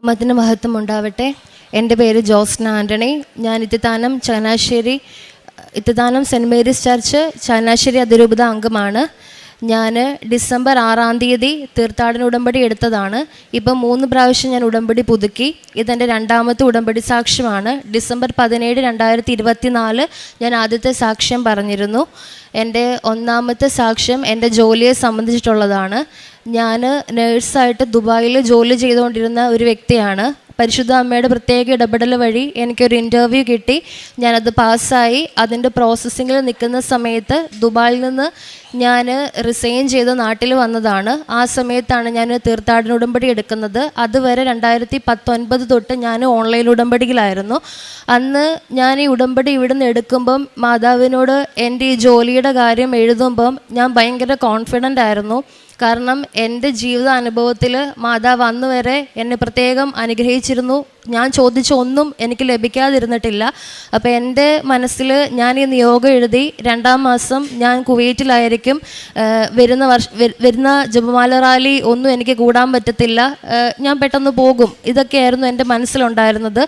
നാമത്തിന് മഹത്വം ഉണ്ടാവട്ടെ. എൻ്റെ പേര് ജോസ്ന ആൻ്റണി. ഞാൻ Ithithanam saint Mary's church Changanassery അതിരൂപത അംഗമാണ്. ഞാൻ ഡിസംബർ 6 തീർത്ഥാടന ഉടമ്പടി എടുത്തതാണ്. ഇപ്പം 3 പ്രാവശ്യം ഞാൻ ഉടമ്പടി പുതുക്കി. ഇതെൻ്റെ 2ാമത്തെ ഉടമ്പടി സാക്ഷ്യമാണ്. ഡിസംബർ 17, 2024 ഞാൻ ആദ്യത്തെ സാക്ഷ്യം പറഞ്ഞിരുന്നു. എൻ്റെ 1ാമത്തെ സാക്ഷ്യം എൻ്റെ ജോലിയെ സംബന്ധിച്ചിട്ടുള്ളതാണ്. ഞാൻ നേഴ്സായിട്ട് ദുബായിൽ ജോലി ചെയ്തുകൊണ്ടിരുന്ന ഒരു വ്യക്തിയാണ്. പരിശുദ്ധ അമ്മയുടെ പ്രത്യേക ഇടപെടൽ വഴി എനിക്കൊരു ഇൻ്റർവ്യൂ കിട്ടി. ഞാനത് പാസ്സായി. അതിൻ്റെ പ്രോസസ്സിങ്ങിൽ നിൽക്കുന്ന സമയത്ത് ദുബായിൽ നിന്ന് ഞാൻ റിസൈൻ ചെയ്ത് നാട്ടിൽ വന്നതാണ്. ആ സമയത്താണ് ഞാൻ തീർത്ഥാടന ഉടമ്പടി എടുക്കുന്നത്. അതുവരെ 2019 തൊട്ട് ഞാൻ ഓൺലൈൻ ഉടമ്പടിയിലായിരുന്നു. അന്ന് ഞാൻ ഈ ഉടമ്പടി ഇവിടുന്ന് എടുക്കുമ്പം മാതാവിനോട് എൻ്റെ ഈ ജോലിയുടെ കാര്യം എഴുതുമ്പം ഞാൻ ഭയങ്കര കോൺഫിഡൻ്റ് ആയിരുന്നു. കാരണം എൻ്റെ ജീവിതാനുഭവത്തിൽ മാതാവ് അന്ന് വരെ എന്നെ പ്രത്യേകം അനുഗ്രഹിച്ചിരുന്നു. ഞാൻ ചോദിച്ച ഒന്നും എനിക്ക് ലഭിക്കാതിരുന്നിട്ടില്ല. അപ്പോൾ എൻ്റെ മനസ്സിൽ ഞാൻ ഈ നിയോഗം എഴുതി 2ാം മാസം ഞാൻ കുവൈറ്റിലായിരിക്കും. വരുന്ന ജപമാല റാലി ഒന്നും എനിക്ക് കൂടാൻ പറ്റത്തില്ല, ഞാൻ പെട്ടെന്ന് പോകും. ഇതൊക്കെയായിരുന്നു എൻ്റെ മനസ്സിലുണ്ടായിരുന്നത്.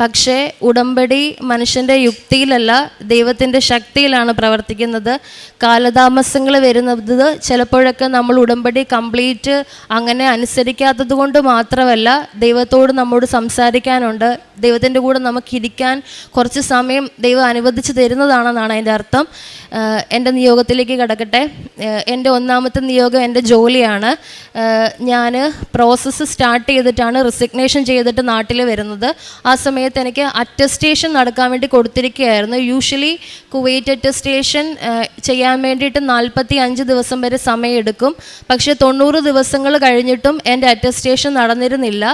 പക്ഷേ ഉടമ്പടി മനുഷ്യൻ്റെ യുക്തിയിലല്ല, ദൈവത്തിൻ്റെ ശക്തിയിലാണ് പ്രവർത്തിക്കുന്നത്. കാലതാമസങ്ങൾ വരുന്നത് ചിലപ്പോഴൊക്കെ നമ്മൾ ഉടമ്പടി കംപ്ലീറ്റ് അങ്ങനെ അനുസരിക്കാത്തത് കൊണ്ട് മാത്രമല്ല, ദൈവത്തോട് നമ്മോട് സംസാരിക്കാനുണ്ട്, ദൈവത്തിൻ്റെ കൂടെ നമുക്കിരിക്കാൻ കുറച്ച് സമയം ദൈവം അനുവദിച്ച് തരുന്നതാണെന്നാണ് അതിൻ്റെ അർത്ഥം. എൻ്റെ നിയോഗത്തിലേക്ക് കിടക്കട്ടെ. എൻ്റെ 1ാമത്തെ നിയോഗം എൻ്റെ ജോലിയാണ്. ഞാൻ പ്രോസസ്സ് സ്റ്റാർട്ട് ചെയ്തിട്ടാണ് റിസിഗ്നേഷൻ ചെയ്തിട്ട് നാട്ടിൽ വരുന്നത്. ആ സമയത്ത് എനിക്ക് അറ്റസ്റ്റേഷൻ നടക്കാൻ വേണ്ടി കൊടുത്തിരിക്കുകയായിരുന്നു. യൂഷ്വലി കുവൈറ്റ് അറ്റസ്റ്റേഷൻ ചെയ്യാൻ വേണ്ടിയിട്ട് 45 ദിവസം വരെ സമയമെടുക്കും. പക്ഷേ 90 ദിവസങ്ങൾ കഴിഞ്ഞിട്ടും എൻ്റെ അറ്റസ്റ്റേഷൻ നടന്നിരുന്നില്ല.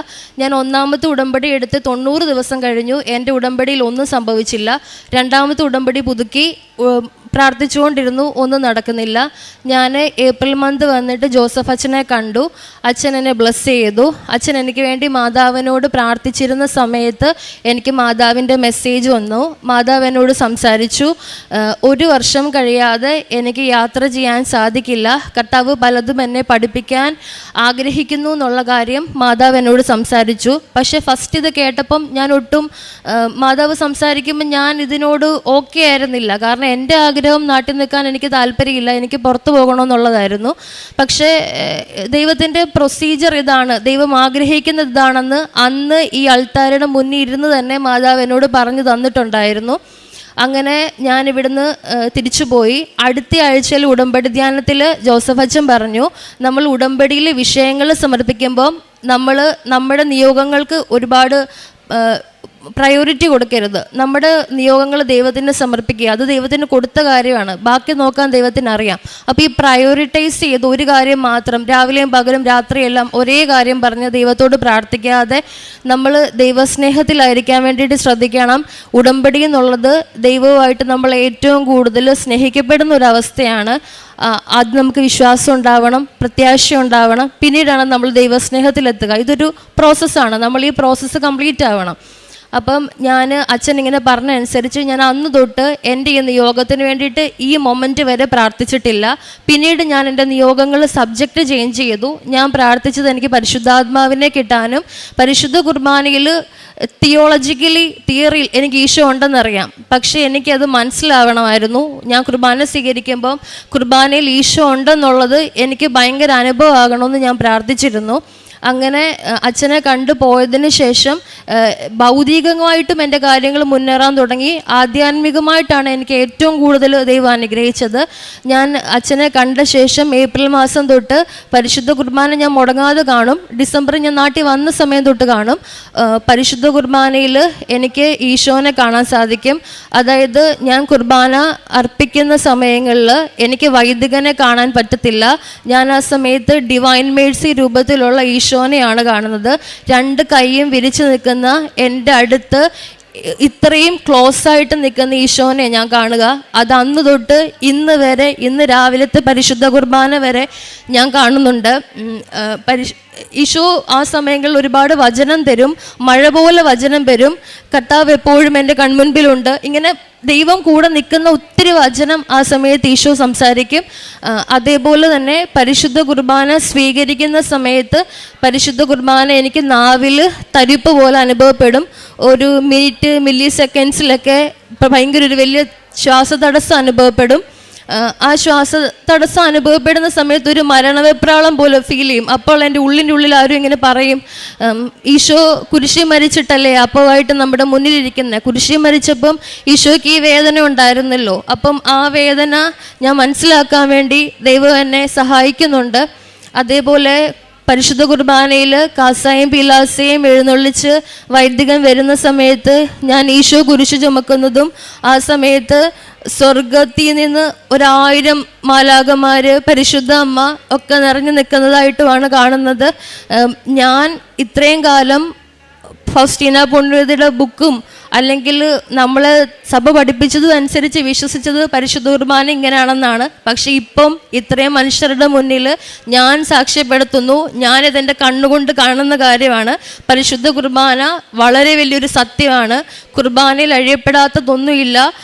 ഞാൻ 1ാമത്തെ ഉടമ്പടി എടുത്ത് 90 ദിവസം കഴിഞ്ഞു. എൻ്റെ ഉടമ്പടിയിൽ ഒന്നും സംഭവിച്ചില്ല. 2ാമത്തെ ഉടമ്പടി പുതുക്കി പ്രാർത്ഥിച്ചുകൊണ്ടിരുന്നു, ഒന്നും നടക്കുന്നില്ല. ഞാൻ ഏപ്രിൽ മന്ത് വന്നിട്ട് ജോസഫ് അച്ഛനെ കണ്ടു. അച്ഛൻ എന്നെ ബ്ലെസ് ചെയ്തു. അച്ഛൻ എനിക്ക് വേണ്ടി മാതാവിനോട് പ്രാർത്ഥിച്ചിരുന്ന സമയത്ത് എനിക്ക് മാതാവിൻ്റെ മെസ്സേജ് വന്നു. മാതാവ് എന്നോട് സംസാരിച്ചു. 1 വർഷം കഴിയാതെ എനിക്ക് യാത്ര ചെയ്യാൻ സാധിക്കില്ല, കർത്താവ് പലതും എന്നെ പഠിപ്പിക്കാൻ ആഗ്രഹിക്കുന്നു എന്നുള്ള കാര്യം മാതാവ് എന്നോട് സംസാരിച്ചു. പക്ഷേ ഫസ്റ്റ് ഇത് കേട്ടപ്പം ഞാൻ ഒട്ടും മാതാവ് സംസാരിക്കുമ്പോൾ ഞാൻ ഇതിനോട് ഓക്കെ ആയിരുന്നില്ല. കാരണം എൻ്റെ ആഗ്രഹം നാട്ടിൽ നിൽക്കാൻ എനിക്ക് താല്പര്യമില്ല, എനിക്ക് പുറത്തു പോകണമെന്നുള്ളതായിരുന്നു. പക്ഷേ ദൈവത്തിൻ്റെ പ്രൊസീജിയർ ഇതാണ്, ദൈവം ആഗ്രഹിക്കുന്നത് ഇതാണെന്ന് അന്ന് ഈ അൾത്താരയുടെ മുന്നിൽ ഇരുന്ന് തന്നെ മാതാവ് എന്നോട് പറഞ്ഞു തന്നിട്ടുണ്ടായിരുന്നു. അങ്ങനെ ഞാൻ ഇവിടുന്ന് തിരിച്ചുപോയി. അടുത്ത ആഴ്ചയിൽ ഉടമ്പടി ധ്യാനത്തിൽ ജോസഫ് അച്ഛൻ പറഞ്ഞു, നമ്മൾ ഉടമ്പടിയിൽ വിഷയങ്ങൾ സമർപ്പിക്കുമ്പം നമ്മുടെ നിയോഗങ്ങൾക്ക് ഒരുപാട് പ്രയോറിറ്റി കൊടുക്കരുത്. നമ്മുടെ നിയോഗങ്ങൾ ദൈവത്തിന് സമർപ്പിക്കുക, അത് ദൈവത്തിന് കൊടുത്ത കാര്യമാണ്, ബാക്കി നോക്കാൻ ദൈവത്തിന് അറിയാം. അപ്പോൾ ഈ പ്രയോറിറ്റൈസ് ചെയ്ത് ഒരു കാര്യം മാത്രം രാവിലെയും പകലും രാത്രിയെല്ലാം ഒരേ കാര്യം പറഞ്ഞ് ദൈവത്തോട് പ്രാർത്ഥിക്കാതെ നമ്മൾ ദൈവസ്നേഹത്തിലായിരിക്കാൻ വേണ്ടിയിട്ട് ശ്രദ്ധിക്കണം. ഉടമ്പടി എന്നുള്ളത് ദൈവവുമായിട്ട് നമ്മൾ ഏറ്റവും കൂടുതൽ സ്നേഹിക്കപ്പെടുന്ന ഒരവസ്ഥയാണ്. അത് നമുക്ക് വിശ്വാസം ഉണ്ടാവണം, പ്രത്യാശ ഉണ്ടാവണം, പിന്നീടാണ് നമ്മൾ ദൈവസ്നേഹത്തിലെത്തുക. ഇതൊരു പ്രോസസ്സാണ്, നമ്മൾ ഈ പ്രോസസ്സ് കംപ്ലീറ്റ് ആവണം. അപ്പം അച്ഛൻ ഇങ്ങനെ പറഞ്ഞ അനുസരിച്ച് ഞാൻ അന്ന് തൊട്ട് എൻ്റെ ഈ നിയോഗത്തിന് വേണ്ടിയിട്ട് ഈ മൊമെൻറ്റ് വരെ പ്രാർത്ഥിച്ചിട്ടില്ല. പിന്നീട് ഞാൻ എൻ്റെ നിയോഗങ്ങൾ സബ്ജക്റ്റ് ചേഞ്ച് ചെയ്തു. ഞാൻ പ്രാർത്ഥിച്ചത് എനിക്ക് പരിശുദ്ധാത്മാവിനെ കിട്ടാനും പരിശുദ്ധ കുർബാനയിൽ തിയറിയിൽ എനിക്ക് ഈശോ ഉണ്ടെന്നറിയാം. പക്ഷേ എനിക്കത് മനസ്സിലാവണമായിരുന്നു. ഞാൻ കുർബാന സ്വീകരിക്കുമ്പം കുർബാനയിൽ ഈശോ ഉണ്ടെന്നുള്ളത് എനിക്ക് ഭയങ്കര അനുഭവമാകണമെന്ന് ഞാൻ പ്രാർത്ഥിച്ചിരുന്നു. അങ്ങനെ അച്ഛനെ കണ്ടു പോയതിന് ശേഷം ഭൗതികമായിട്ടും എൻ്റെ കാര്യങ്ങൾ മുന്നേറാൻ തുടങ്ങി. ആധ്യാത്മികമായിട്ടാണ് എനിക്ക് ഏറ്റവും കൂടുതൽ ദൈവം അനുഗ്രഹിച്ചത്. ഞാൻ അച്ഛനെ കണ്ട ശേഷം ഏപ്രിൽ മാസം തൊട്ട് പരിശുദ്ധ കുർബാന ഞാൻ മുടങ്ങാതെ കാണും. ഡിസംബറിൽ ഞാൻ നാട്ടിൽ വന്ന സമയം തൊട്ട് കാണും. പരിശുദ്ധ കുർബാനയിൽ എനിക്ക് ഈശോനെ കാണാൻ സാധിക്കും. അതായത് ഞാൻ കുർബാന അർപ്പിക്കുന്ന സമയങ്ങളിൽ എനിക്ക് വൈദികനെ കാണാൻ പറ്റത്തില്ല. ഞാൻ ആ സമയത്ത് ഡിവൈൻ മേഴ്സി രൂപത്തിലുള്ള ഈശോനെയാണ് കാണുന്നത്. 2 കൈയും വിരിച്ചു നിൽക്കുന്ന എൻ്റെ അടുത്ത് ഇത്രയും ക്ലോസ് ആയിട്ട് നിൽക്കുന്ന ഈശോനെ ഞാൻ കാണുക. അത് അന്ന് തൊട്ട് ഇന്ന് വരെ, ഇന്ന് രാവിലത്തെ പരിശുദ്ധ കുർബാന വരെ ഞാൻ കാണുന്നുണ്ട്. ഈശോ ആ സമയങ്ങളിൽ ഒരുപാട് വചനം തരും, മഴ പോലെ വചനം വരും. കർത്താവ് എപ്പോഴും എൻ്റെ കൺമുൻപിലുണ്ട്. ഇങ്ങനെ ദൈവം കൂടെ നിൽക്കുന്ന ഒത്തിരി വചനം ആ സമയത്ത് ഈശോ സംസാരിക്കും. അതേപോലെ തന്നെ പരിശുദ്ധ കുർബാന സ്വീകരിക്കുന്ന സമയത്ത് പരിശുദ്ധ കുർബാന എനിക്ക് നാവിൽ തരിപ്പ് പോലെ അനുഭവപ്പെടും. ഒരു മിനിറ്റ് മില്ലി സെക്കൻഡ്സിലൊക്കെ ഭയങ്കര ഒരു വലിയ ശ്വാസതടസ്സം അനുഭവപ്പെടും. ആ ശ്വാസതടസ്സം അനുഭവപ്പെടുന്ന സമയത്ത് ഒരു മരണവെപ്രാളം പോലെ ഫീൽ ചെയ്യും. അപ്പോൾ എൻ്റെ ഉള്ളിൻ്റെ ഉള്ളിൽ ആരും ഇങ്ങനെ പറയും, ഈശോ കുരിശിൽ മരിച്ചിട്ടല്ലേ അപ്പമായിട്ട് നമ്മുടെ മുന്നിലിരിക്കുന്നത്, കുരിശിൽ മരിച്ചപ്പം ഈശോയ്ക്ക് ഈ വേദന ഉണ്ടായിരുന്നല്ലോ. അപ്പം ആ വേദന ഞാൻ മനസ്സിലാക്കാൻ വേണ്ടി ദൈവം എന്നെ സഹായിക്കുന്നുണ്ട്. അതേപോലെ പരിശുദ്ധ കുർബാനയിൽ കാസായും പീലാസയും എഴുന്നള്ളിച്ച് വൈദികൻ വരുന്ന സമയത്ത് ഞാൻ ഈശോ കുരിശ് ചുമക്കുന്നതും ആ സമയത്ത് സ്വർഗത്തിൽ നിന്ന് 1000 മാലാഖമാര്, പരിശുദ്ധ അമ്മ ഒക്കെ നിറഞ്ഞു നിൽക്കുന്നതായിട്ടുമാണ് കാണുന്നത്. ഞാൻ ഇത്രയും കാലം ഫൗസ്റ്റീന പുണ്യവതിയുടെ ബുക്കും അല്ലെങ്കിൽ നമ്മൾ സഭ പഠിപ്പിച്ചതും അനുസരിച്ച് വിശ്വസിച്ചത് പരിശുദ്ധ കുർബാന ഇങ്ങനെയാണെന്നാണ്. പക്ഷെ ഇപ്പം ഇത്രയും മനുഷ്യരുടെ മുന്നിൽ ഞാൻ സാക്ഷ്യപ്പെടുത്തുന്നു, ഞാനിതെൻ്റെ കണ്ണുകൊണ്ട് കാണുന്ന കാര്യമാണ്. പരിശുദ്ധ കുർബാന വളരെ വലിയൊരു സത്യമാണ്. കുർബാനയിൽ അഴിയപ്പെടാത്തതൊന്നുമില്ല.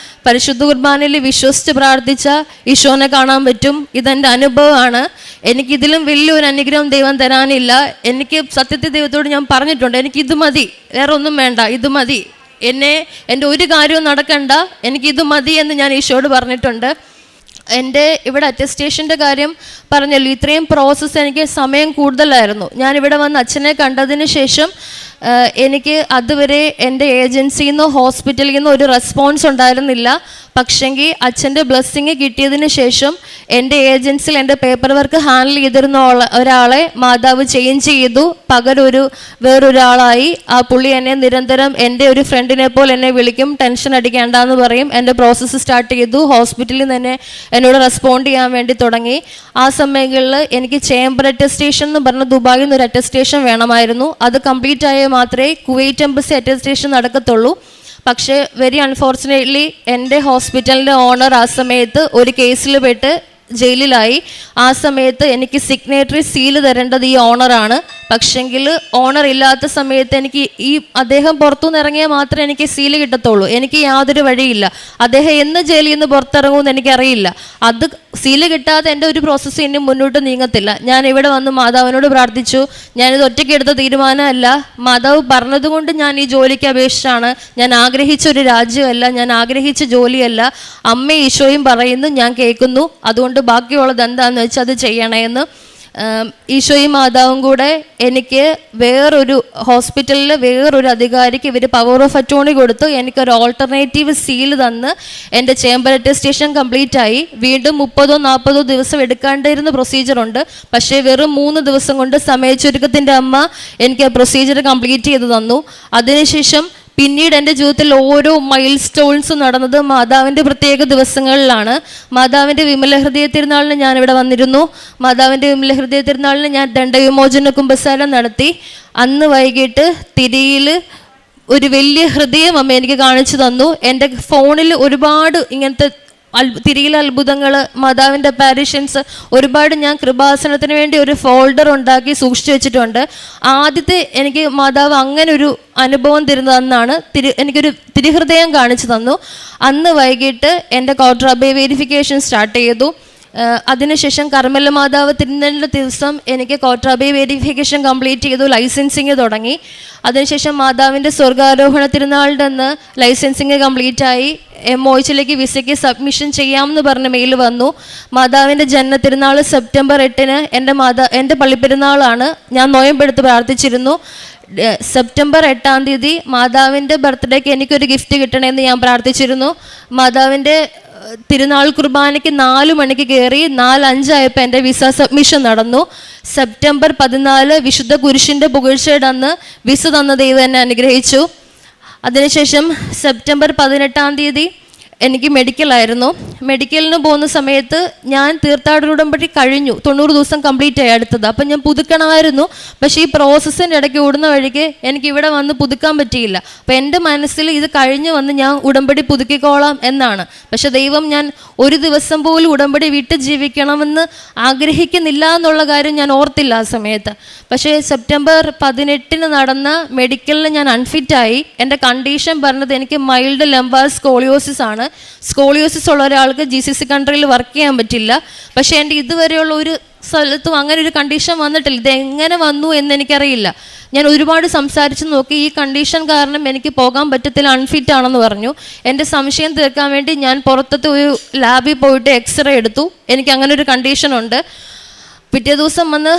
പരിശുദ്ധ കുർബാനയിൽ വിശ്വസിച്ച് പ്രാർത്ഥിച്ച ഈശോനെ കാണാൻ പറ്റും. ഇതെൻ്റെ അനുഭവമാണ്. എനിക്കിതിലും വലിയൊരു അനുഗ്രഹം ദൈവം തരാനില്ല. എനിക്ക് സത്യത്തിൽ ദൈവത്തോട് ഞാൻ പറഞ്ഞിട്ടുണ്ട്, എനിക്കിത് മതി, വേറെ ഒന്നും വേണ്ട, ഇത് മതി, എൻ്റെ ഒരു കാര്യവും നടക്കണ്ട, എനിക്കിത് മതി എന്ന് ഞാൻ ഈശോയോട് പറഞ്ഞിട്ടുണ്ട്. എൻ്റെ ഇവിടെ അറ്റസ്റ്റേഷൻ്റെ കാര്യം പറഞ്ഞല്ലോ, ഇത്രയും പ്രോസസ്സ് എനിക്ക് സമയം കൂടുതലായിരുന്നു. ഞാനിവിടെ വന്ന് അച്ഛനെ കണ്ടതിന് ശേഷം എനിക്ക് അതുവരെ എൻ്റെ ഏജൻസിയിൽ നിന്നോ ഹോസ്പിറ്റലിൽ നിന്നോ ഒരു റെസ്പോൺസ് ഉണ്ടായിരുന്നില്ല. പക്ഷെങ്കിൽ അച്ഛൻ്റെ ബ്ലെസ്സിങ് കിട്ടിയതിന് ശേഷം എൻ്റെ ഏജൻസിയിൽ എൻ്റെ പേപ്പർ വർക്ക് ഹാൻഡിൽ ചെയ്തിരുന്ന ഒരാളെ മാതാവ് ചേഞ്ച് ചെയ്തു, പകരം വേറൊരാളായി. ആ പുള്ളി എന്നെ നിരന്തരം എൻ്റെ ഒരു ഫ്രണ്ടിനെ പോലെ എന്നെ വിളിക്കും, ടെൻഷൻ അടിക്കേണ്ടെന്ന് പറയും. എൻ്റെ പ്രോസസ്സ് സ്റ്റാർട്ട് ചെയ്തു. ഹോസ്പിറ്റലിൽ തന്നെ എന്നോട് റെസ്പോണ്ട് ചെയ്യാൻ വേണ്ടി തുടങ്ങി. ആ സമയങ്ങളിൽ എനിക്ക് ചേംബർ അറ്റസ്റ്റേഷൻ എന്ന് പറഞ്ഞ ദുബായിൽ നിന്ന് ഒരു അറ്റസ്റ്റേഷൻ വേണമായിരുന്നു. അത് കംപ്ലീറ്റ് ആയാൽ മാത്രമേ കുവൈറ്റ് എംബസി അറ്റസ്റ്റേഷൻ നടക്കത്തുള്ളൂ. പക്ഷേ വെരി അൺഫോർച്ചുനേറ്റ്ലി എൻ്റെ ഹോസ്പിറ്റലിൻ്റെ ഓണർ ആ സമയത്ത് ഒരു കേസിൽ പെട്ട് ജയിലിലായി. ആ സമയത്ത് എനിക്ക് സിഗ്നേറ്ററി സീല് തരേണ്ടത് ഈ ഓണറാണ്. പക്ഷെങ്കിൽ ഓണർ ഇല്ലാത്ത സമയത്ത് എനിക്ക് അദ്ദേഹം പുറത്തുനിന്ന് ഇറങ്ങിയാൽ മാത്രമേ എനിക്ക് സീല് കിട്ടത്തുള്ളൂ. എനിക്ക് യാതൊരു വഴിയില്ല. അദ്ദേഹം എന്ന് ജയിലിൽ നിന്ന് പുറത്തിറങ്ങുമെന്ന് എനിക്കറിയില്ല. അത് സീല് കിട്ടാതെ എൻ്റെ ഒരു പ്രോസസ്സ് ഇനി മുന്നോട്ട് നീങ്ങത്തില്ല. ഞാൻ ഇവിടെ വന്ന് മാതാവിനോട് പ്രാർത്ഥിച്ചു. ഞാനിത് ഒറ്റയ്ക്ക് എടുത്ത തീരുമാനമല്ല, മാതാവ് പറഞ്ഞതുകൊണ്ട് ഞാൻ ഈ ജോലിക്ക് അപേക്ഷിച്ചാണ്. ഞാൻ ആഗ്രഹിച്ച ഒരു രാജ്യമല്ല, ഞാൻ ആഗ്രഹിച്ച ജോലിയല്ല. അമ്മ ഈശോയും പറയുന്നു, ഞാൻ കേൾക്കുന്നു. അതുകൊണ്ട് ബാക്കിയുള്ളത് എന്താണെന്ന് വെച്ചാൽ അത് ചെയ്യണമെന്ന്. ഈശോയും മാതാവും കൂടെ എനിക്ക് വേറൊരു ഹോസ്പിറ്റലിൽ വേറൊരു അധികാരിക്ക് ഇവർ പവർ ഓഫ് അറ്റോർണി കൊടുത്തു. എനിക്കൊരു ഓൾട്ടർനേറ്റീവ് സീൽ തന്ന് എൻ്റെ ചേംബർ അറ്റസ്റ്റേഷൻ കംപ്ലീറ്റ് ആയി. വീണ്ടും 30-40 ദിവസം എടുക്കേണ്ടിരുന്ന പ്രൊസീജിയറുണ്ട്. പക്ഷേ വെറും 3 ദിവസം കൊണ്ട് സമയച്ചുരുക്കത്തിൻ്റെ അമ്മ എനിക്ക് ആ പ്രൊസീജിയർ കംപ്ലീറ്റ് ചെയ്ത് തന്നു. അതിനുശേഷം പിന്നീട് എൻ്റെ ജീവിതത്തിൽ ഓരോ മൈൽ സ്റ്റോൺസും നടന്നത് മാതാവിൻ്റെ പ്രത്യേക ദിവസങ്ങളിലാണ്. മാതാവിൻ്റെ വിമലഹൃദയ തിരുനാളിന് ഞാനിവിടെ വന്നിരുന്നു. മാതാവിൻ്റെ വിമലഹൃദയ തിരുനാളിന് ഞാൻ ദണ്ഡവിമോചന കുമ്പസാരം നടത്തി. അന്ന് വൈകിട്ട് തിരിയിൽ ഒരു വലിയ ഹൃദയം അമ്മ എനിക്ക് കാണിച്ചു തന്നു. എൻ്റെ ഫോണിൽ ഒരുപാട് ഇങ്ങനത്തെ തിരിയിലെ അത്ഭുതങ്ങൾ, മാതാവിൻ്റെ അപ്പാരിഷൻസ് ഒരുപാട് ഞാൻ കൃപാസനത്തിന് വേണ്ടി ഒരു ഫോൾഡർ ഉണ്ടാക്കി സൂക്ഷിച്ചു വെച്ചിട്ടുണ്ട്. ആദ്യത്തെ എനിക്ക് മാതാവ് അങ്ങനെ ഒരു അനുഭവം തരുന്നത് അന്നാണ്. എനിക്കൊരു തിരുഹൃദയം കാണിച്ചു തന്നു. അന്ന് വൈകിട്ട് എൻ്റെ കോട്രാബേ വെരിഫിക്കേഷൻ സ്റ്റാർട്ട് ചെയ്തു. അതിനുശേഷം കർമ്മല മാതാവ് തിരുനാളിൻ്റെ ദിവസം എനിക്ക് കോട്രാബേ വെരിഫിക്കേഷൻ കംപ്ലീറ്റ് ചെയ്തു, ലൈസൻസിങ് തുടങ്ങി. അതിനുശേഷം മാതാവിൻ്റെ സ്വർഗാരോഹണ തിരുനാളിൻ്റെ അന്ന് ലൈസൻസിങ് കംപ്ലീറ്റ് ആയി. MOH വിസയ്ക്ക് സബ്മിഷൻ ചെയ്യാമെന്ന് പറഞ്ഞ മെയിൽ വന്നു. മാതാവിൻ്റെ ജന്മ തിരുനാൾ സെപ്റ്റംബർ 8 എൻ്റെ പള്ളിപ്പെരുന്നാളാണ്. ഞാൻ നോയമ്പെടുത്ത് പ്രാർത്ഥിച്ചിരുന്നു. സെപ്റ്റംബർ 8 മാതാവിൻ്റെ ബർത്ത്ഡേക്ക് എനിക്കൊരു ഗിഫ്റ്റ് കിട്ടണമെന്ന് ഞാൻ പ്രാർത്ഥിച്ചിരുന്നു. മാതാവിൻ്റെ തിരുനാൾ കുർബാനയ്ക്ക് 4 മണിക്ക് കയറി 4:05 ആയപ്പോൾ എൻ്റെ വിസ സബ്മിഷൻ നടന്നു. സെപ്റ്റംബർ 14 വിശുദ്ധ കുരിശിൻ്റെ പുകഴ്ചയുടെ അന്ന് വിസ തന്ന ദൈവം എന്നെ അനുഗ്രഹിച്ചു. അതിനുശേഷം സെപ്റ്റംബർ 18 എനിക്ക് മെഡിക്കലായിരുന്നു. മെഡിക്കലിന് പോകുന്ന സമയത്ത് ഞാൻ തീർത്ഥാടന ഉടമ്പടി കഴിഞ്ഞു, 90 ദിവസം കംപ്ലീറ്റ് ആയി അടുത്തത്. അപ്പം ഞാൻ പുതുക്കണമായിരുന്നു. പക്ഷേ ഈ പ്രോസസ്സിൻ്റെ ഇടയ്ക്ക് ഓടുന്ന വഴിക്ക് എനിക്ക് ഇവിടെ വന്ന് പുതുക്കാൻ പറ്റിയില്ല. അപ്പം എൻ്റെ മനസ്സിൽ ഇത് കഴിഞ്ഞ് വന്ന് ഞാൻ ഉടമ്പടി പുതുക്കിക്കോളാം എന്നാണ്. പക്ഷെ ദൈവം ഞാൻ ഒരു ദിവസം പോലും ഉടമ്പടി വിട്ട് ജീവിക്കണമെന്ന് ആഗ്രഹിക്കുന്നില്ല എന്നുള്ള കാര്യം ഞാൻ ഓർത്തില്ല ആ സമയത്ത്. പക്ഷേ സെപ്റ്റംബർ 18 നടന്ന മെഡിക്കലിൽ ഞാൻ അൺഫിറ്റായി. എൻ്റെ കണ്ടീഷൻ പറഞ്ഞത് എനിക്ക് മൈൽഡ് ലംബാർ സ്കോളിയോസിസ് ആണ്. സ്കോളിയോസിസ് ഉള്ള ഒരാൾക്ക് GCC കൺട്രിയിൽ വർക്ക് ചെയ്യാൻ പറ്റില്ല. പക്ഷേ എൻ്റെ ഇതുവരെയുള്ള ഒരു സ്ഥലത്തും അങ്ങനെ ഒരു കണ്ടീഷൻ വന്നിട്ടില്ല. ഇത് എങ്ങനെ വന്നു എന്ന് എനിക്കറിയില്ല. ഞാൻ ഒരുപാട് സംസാരിച്ച് നോക്കി. ഈ കണ്ടീഷൻ കാരണം എനിക്ക് പോകാൻ പറ്റത്തില്ല, അൺഫിറ്റ് ആണെന്ന് പറഞ്ഞു. എൻ്റെ സംശയം തീർക്കാൻ വേണ്ടി ഞാൻ പുറത്തത്തെ ഒരു ലാബിൽ പോയിട്ട് എക്സ്റേ എടുത്തു. എനിക്ക് അങ്ങനെ ഒരു കണ്ടീഷൻ ഉണ്ട്. പിറ്റേ ദിവസം വന്ന്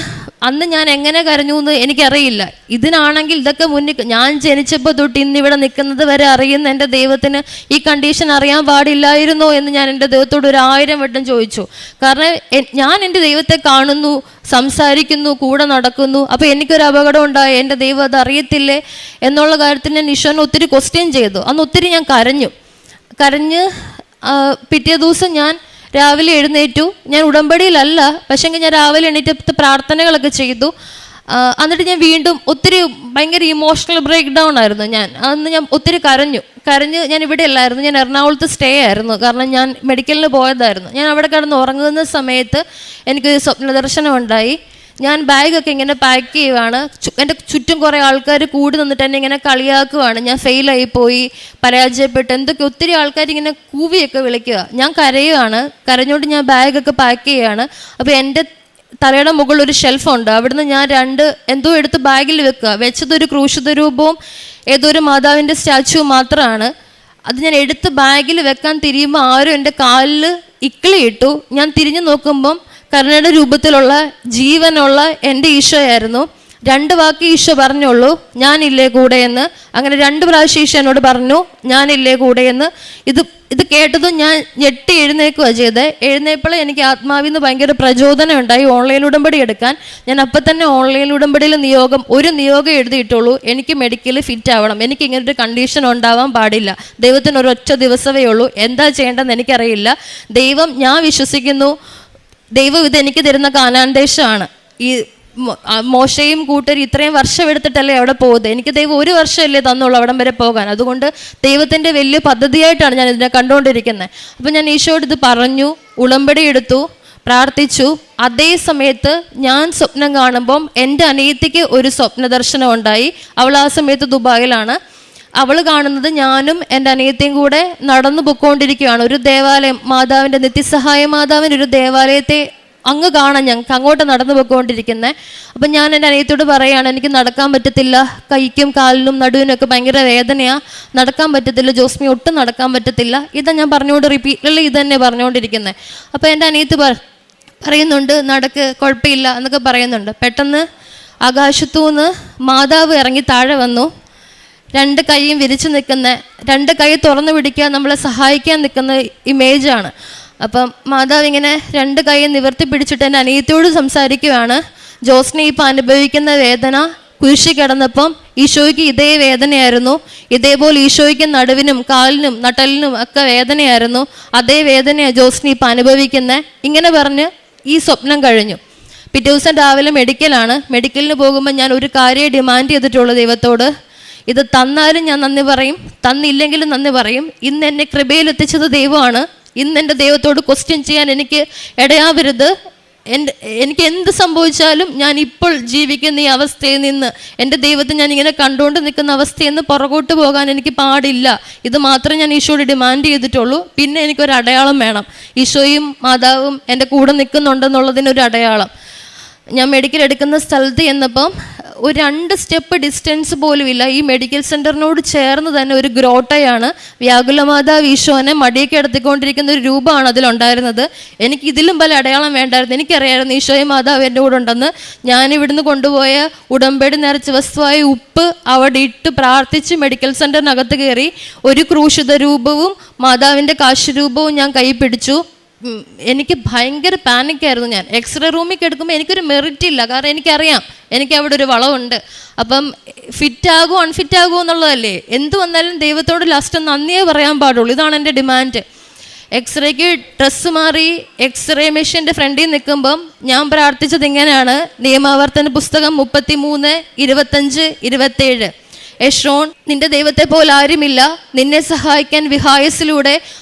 അന്ന് ഞാൻ എങ്ങനെ കരഞ്ഞു എന്ന് എനിക്കറിയില്ല. ഇതിനാണെങ്കിൽ ഇതൊക്കെ മുന്നിൽ ഞാൻ ജനിച്ചപ്പോൾ തൊട്ട് ഇന്നിവിടെ നിൽക്കുന്നത് വരെ അറിയുന്ന എൻ്റെ ദൈവത്തിന് ഈ കണ്ടീഷൻ അറിയാൻ പാടില്ലായിരുന്നോ എന്ന് ഞാൻ എൻ്റെ ദൈവത്തോട് 1000 വട്ടം ചോദിച്ചു. കാരണം ഞാൻ എൻ്റെ ദൈവത്തെ കാണുന്നു, സംസാരിക്കുന്നു, കൂടെ നടക്കുന്നു. അപ്പോൾ എനിക്കൊരു അപകടം ഉണ്ടായി, എൻ്റെ ദൈവം അത് അറിയത്തില്ലേ എന്നുള്ള കാര്യത്തിൽ ഞാൻ ഈശോനെ ഒത്തിരി ക്വസ്റ്റ്യൻ ചെയ്തു. അന്ന് ഒത്തിരി ഞാൻ കരഞ്ഞ് പിറ്റേ ദിവസം ഞാൻ രാവിലെ എഴുന്നേറ്റു. ഞാൻ ഉടമ്പടിയിലല്ല, പക്ഷേങ്കിൽ ഞാൻ രാവിലെ എണീറ്റത്തെ പ്രാർത്ഥനകളൊക്കെ ചെയ്തു. എന്നിട്ട് ഞാൻ വീണ്ടും ഒത്തിരി ഭയങ്കര ഇമോഷണൽ ബ്രേക്ക് ഡൗൺ ആയിരുന്നു. അന്ന് ഞാൻ ഒത്തിരി കരഞ്ഞ് ഞാൻ ഇവിടെ അല്ലായിരുന്നു, ഞാൻ എറണാകുളത്ത് സ്റ്റേ ആയിരുന്നു. കാരണം ഞാൻ മെഡിക്കലിന് പോയതായിരുന്നു. ഞാൻ അവിടെ കിടന്ന് ഉറങ്ങുന്ന സമയത്ത് എനിക്കൊരു സ്വപ്നദർശനം ഉണ്ടായി. ഞാൻ ബാഗൊക്കെ ഇങ്ങനെ പാക്ക് ചെയ്യുവാണ്. എൻ്റെ ചുറ്റും കുറേ ആൾക്കാർ കൂടി നിന്നിട്ട് എന്നെ ഇങ്ങനെ കളിയാക്കുവാണ്. ഞാൻ ഫെയിലായി പോയി, പരാജയപ്പെട്ട് എന്തൊക്കെ ഒത്തിരി ആൾക്കാർ ഇങ്ങനെ കൂവിയൊക്കെ വിളിക്കുക. ഞാൻ കരഞ്ഞുകൊണ്ട് ഞാൻ ബാഗൊക്കെ പാക്ക് ചെയ്യുകയാണ്. അപ്പോൾ എൻ്റെ തലയുടെ മുകളിൽ ഒരു ഷെൽഫുണ്ട്. അവിടുന്ന് ഞാൻ 2 എന്തോ എടുത്ത് ബാഗിൽ വെച്ചതൊരു ക്രൂശിത രൂപവും ഏതോ ഒരു മാതാവിൻ്റെ സ്റ്റാച്ചുവും മാത്രമാണ്. അത് ഞാൻ എടുത്ത് ബാഗിൽ വെക്കാൻ തിരിയുമ്പോൾ ആരും എൻ്റെ കാലിൽ ഇക്കിളിയിട്ടു. ഞാൻ തിരിഞ്ഞു നോക്കുമ്പം കരുണയുടെ രൂപത്തിലുള്ള ജീവനുള്ള എൻ്റെ ഈശോയായിരുന്നു. 2 വാക്ക് ഈശോ പറഞ്ഞുള്ളൂ, ഞാനില്ലേ കൂടെ എന്ന്. അങ്ങനെ 2 പ്രാവശ്യം ഈശോ എന്നോട് പറഞ്ഞു, ഞാനില്ലേ കൂടെ എന്ന്. ഇത് കേട്ടതും ഞാൻ ഞെട്ടി എഴുന്നേൽക്കുകയാണ് ചെയ്തത്. എഴുന്നേൽപ്പോൾ എനിക്ക് ആത്മാവിൽ നിന്ന് ഭയങ്കര പ്രചോദനം ഉണ്ടായി ഓൺലൈൻ ഉടമ്പടി എടുക്കാൻ. ഞാൻ അപ്പം തന്നെ ഓൺലൈൻ ഉടമ്പടിയിൽ ഒരു നിയോഗം എഴുതിയിട്ടുള്ളൂ, എനിക്ക് മെഡിക്കൽ ഫിറ്റ് ആവണം, എനിക്ക് ഇങ്ങനൊരു കണ്ടീഷൻ ഉണ്ടാവാൻ പാടില്ല. ദൈവത്തിന് ഒരൊറ്റ ദിവസമേ ഉള്ളൂ, എന്താ ചെയ്യേണ്ടതെന്ന് എനിക്കറിയില്ല. ഞാൻ വിശ്വസിക്കുന്നു ദൈവം ഇതെനിക്ക് തരുന്ന കാനാൻ ദേശമാണ്. ഈ മോശയും കൂട്ടരും ഇത്രയും വർഷം എടുത്തിട്ടല്ലേ അവിടെ പോകുന്നത്. എനിക്ക് ദൈവം 1 വർഷമല്ലേ തന്നുള്ളൂ അവിടം വരെ പോകാൻ. അതുകൊണ്ട് ദൈവത്തിൻ്റെ വലിയ പദ്ധതിയായിട്ടാണ് ഞാൻ ഇതിനെ കണ്ടുകൊണ്ടിരിക്കുന്നത്. അപ്പം ഞാൻ ഈശോയോട് ഇത് പറഞ്ഞു, ഉടമ്പടി എടുത്തു, പ്രാർത്ഥിച്ചു. അതേ സമയത്ത് ഞാൻ സ്വപ്നം കാണുമ്പം എൻ്റെ അനിയത്തിക്ക് ഒരു സ്വപ്ന ദർശനം ഉണ്ടായി. അവൾ ആ സമയത്ത് ദുബായിലാണ്. അവൾ കാണുന്നത് ഞാനും എൻ്റെ അനിയത്തിയും കൂടെ നടന്നു പൊയ്ക്കൊണ്ടിരിക്കുകയാണ്. ഒരു ദേവാലയം, മാതാവിൻ്റെ നിത്യസഹായ മാതാവിൻ്റെ ഒരു ദേവാലയത്തെ അങ്ങ് കാണാൻ ഞങ്ങൾക്ക് അങ്ങോട്ട് നടന്നു പോയിക്കൊണ്ടിരിക്കുന്നത്. അപ്പം ഞാൻ എൻ്റെ അനിയത്തിയോട് പറയുകയാണ്, എനിക്ക് നടക്കാൻ പറ്റത്തില്ല, കൈക്കും കാലിനും നടുവിനൊക്കെ ഭയങ്കര വേദനയാണ്, നടക്കാൻ പറ്റത്തില്ല ജോസ്മി, ഒട്ടും നടക്കാൻ പറ്റത്തില്ല. ഇതാ ഞാൻ പറഞ്ഞുകൊണ്ട് റിപ്പീറ്റ്ലി ഇത് തന്നെ പറഞ്ഞുകൊണ്ടിരിക്കുന്നത്. അപ്പോൾ എൻ്റെ അനിയത്തി പറയുന്നുണ്ട്, നടക്ക്, കുഴപ്പമില്ല എന്നൊക്കെ പറയുന്നുണ്ട്. പെട്ടെന്ന് ആകാശത്തുനിന്ന് മാതാവ് ഇറങ്ങി താഴെ വന്നു. 2 കൈയും വിരിച്ചു നിൽക്കുന്ന, 2 കൈ തുറന്നു പിടിക്കാൻ നമ്മളെ സഹായിക്കാൻ നിൽക്കുന്ന ഇമേജാണ്. അപ്പം മാതാവ് ഇങ്ങനെ 2 കൈ നിവർത്തി പിടിച്ചിട്ട് എൻ്റെ അനിയത്തിയോട് സംസാരിക്കുകയാണ്. ജോസ്നെ ഇപ്പം അനുഭവിക്കുന്ന വേദന കുരിശി കിടന്നപ്പം ഈശോയ്ക്ക് ഇതേ വേദനയായിരുന്നു. ഇതേപോലെ ഈശോയ്ക്ക് നടുവിനും കാലിനും നട്ടലിനും ഒക്കെ വേദനയായിരുന്നു. അതേ വേദനയാണ് ജോസ്നെ ഇപ്പം അനുഭവിക്കുന്നത്. ഇങ്ങനെ പറഞ്ഞ് ഈ സ്വപ്നം കഴിഞ്ഞു. പിറ്റേ ദിവസം രാവിലെ മെഡിക്കലിന് പോകുമ്പോൾ ഞാൻ ഒരു കാര്യം ഡിമാൻഡ് ചെയ്തിട്ടുള്ളൂ ദൈവത്തോട്. ഇത് തന്നാലും ഞാൻ നന്ദി പറയും, തന്നില്ലെങ്കിലും നന്ദി പറയും. ഇന്ന് എന്നെ കൃപയിലെത്തിച്ചത് ദൈവമാണ്. ഇന്ന് എൻ്റെ ദൈവത്തോട് ക്വസ്റ്റ്യൻ ചെയ്യാൻ എനിക്ക് ഇടയാവരുത്. എനിക്ക് എന്ത് സംഭവിച്ചാലും ഞാൻ ഇപ്പോൾ ജീവിക്കുന്ന ഈ അവസ്ഥയിൽ നിന്ന്, എൻ്റെ ദൈവത്തെ ഞാൻ ഇങ്ങനെ കണ്ടുകൊണ്ട് നിൽക്കുന്ന അവസ്ഥയിൽ നിന്ന് പുറകോട്ട് പോകാൻ എനിക്ക് പാടില്ല. ഇത് മാത്രമേ ഞാൻ ഈശോയോട് ഡിമാൻഡ് ചെയ്തിട്ടുള്ളൂ. പിന്നെ എനിക്കൊരു അടയാളം വേണം, ഈശോയും മാതാവും എൻ്റെ കൂടെ നിൽക്കുന്നുണ്ടെന്നുള്ളതിനൊരു അടയാളം. ഞാൻ മെഡിക്കൽ എടുക്കുന്ന സ്ഥലത്ത് ചെന്നപ്പം ഒരു 2 സ്റ്റെപ്പ് ഡിസ്റ്റൻസ് പോലും ഇല്ല. ഈ മെഡിക്കൽ സെൻറ്ററിനോട് ചേർന്ന് തന്നെ ഒരു ഗ്രോട്ടയാണ്. വ്യാകുലമാതാവ് ഈശോനെ മടിയൊക്കെ എടുത്തിക്കൊണ്ടിരിക്കുന്ന ഒരു രൂപമാണ് അതിലുണ്ടായിരുന്നത്. എനിക്ക് ഇതിലും പല അടയാളം വേണ്ടായിരുന്നു. എനിക്കറിയായിരുന്നു ഈശോയും മാതാവ് എൻ്റെ കൂടെ ഉണ്ടെന്ന്. ഞാനിവിടുന്ന് കൊണ്ടുപോയ ഉടമ്പടി നിറച്ച വസ്തുവായ ഉപ്പ് അവിടെ ഇട്ട് പ്രാർത്ഥിച്ച് മെഡിക്കൽ സെൻറ്ററിനകത്ത് കയറി. ഒരു ക്രൂശിത രൂപവും മാതാവിൻ്റെ കാശുരൂപവും ഞാൻ കൈ പിടിച്ചു. എനിക്ക് ഭയങ്കര പാനിക്കായിരുന്നു. ഞാൻ എക്സ്റേ റൂമിൽ കിടക്കുമ്പോൾ എനിക്കൊരു മെറിറ്റ് ഇല്ല, കാരണം എനിക്കറിയാം എനിക്ക് അവിടെ ഒരു വളവുണ്ട്. അപ്പം ഫിറ്റ് ആകുമോ അൺഫിറ്റ് ആകുമോ എന്നുള്ളതല്ലേ. എന്ത് വന്നാലും ദൈവത്തോട് ലാസ്റ്റ് നന്ദിയേ പറയാൻ പാടുള്ളൂ. ഇതാണ് എൻ്റെ ഡിമാൻഡ്. എക്സ്റേക്ക് ഡ്രസ്സ് മാറി എക്സ്റേ മെഷീൻ്റെ ഫ്രണ്ടിൽ നിൽക്കുമ്പം ഞാൻ പ്രാർത്ഥിച്ചത് ഇങ്ങനെയാണ്. നിയമാവർത്തന പുസ്തകം 33:25-27. എഷ്രോൺ, നിന്റെ ദൈവത്തെ പോലെ ആരുമില്ല. നിന്നെ സഹായിക്കാൻ വിഹായസിലൂടെ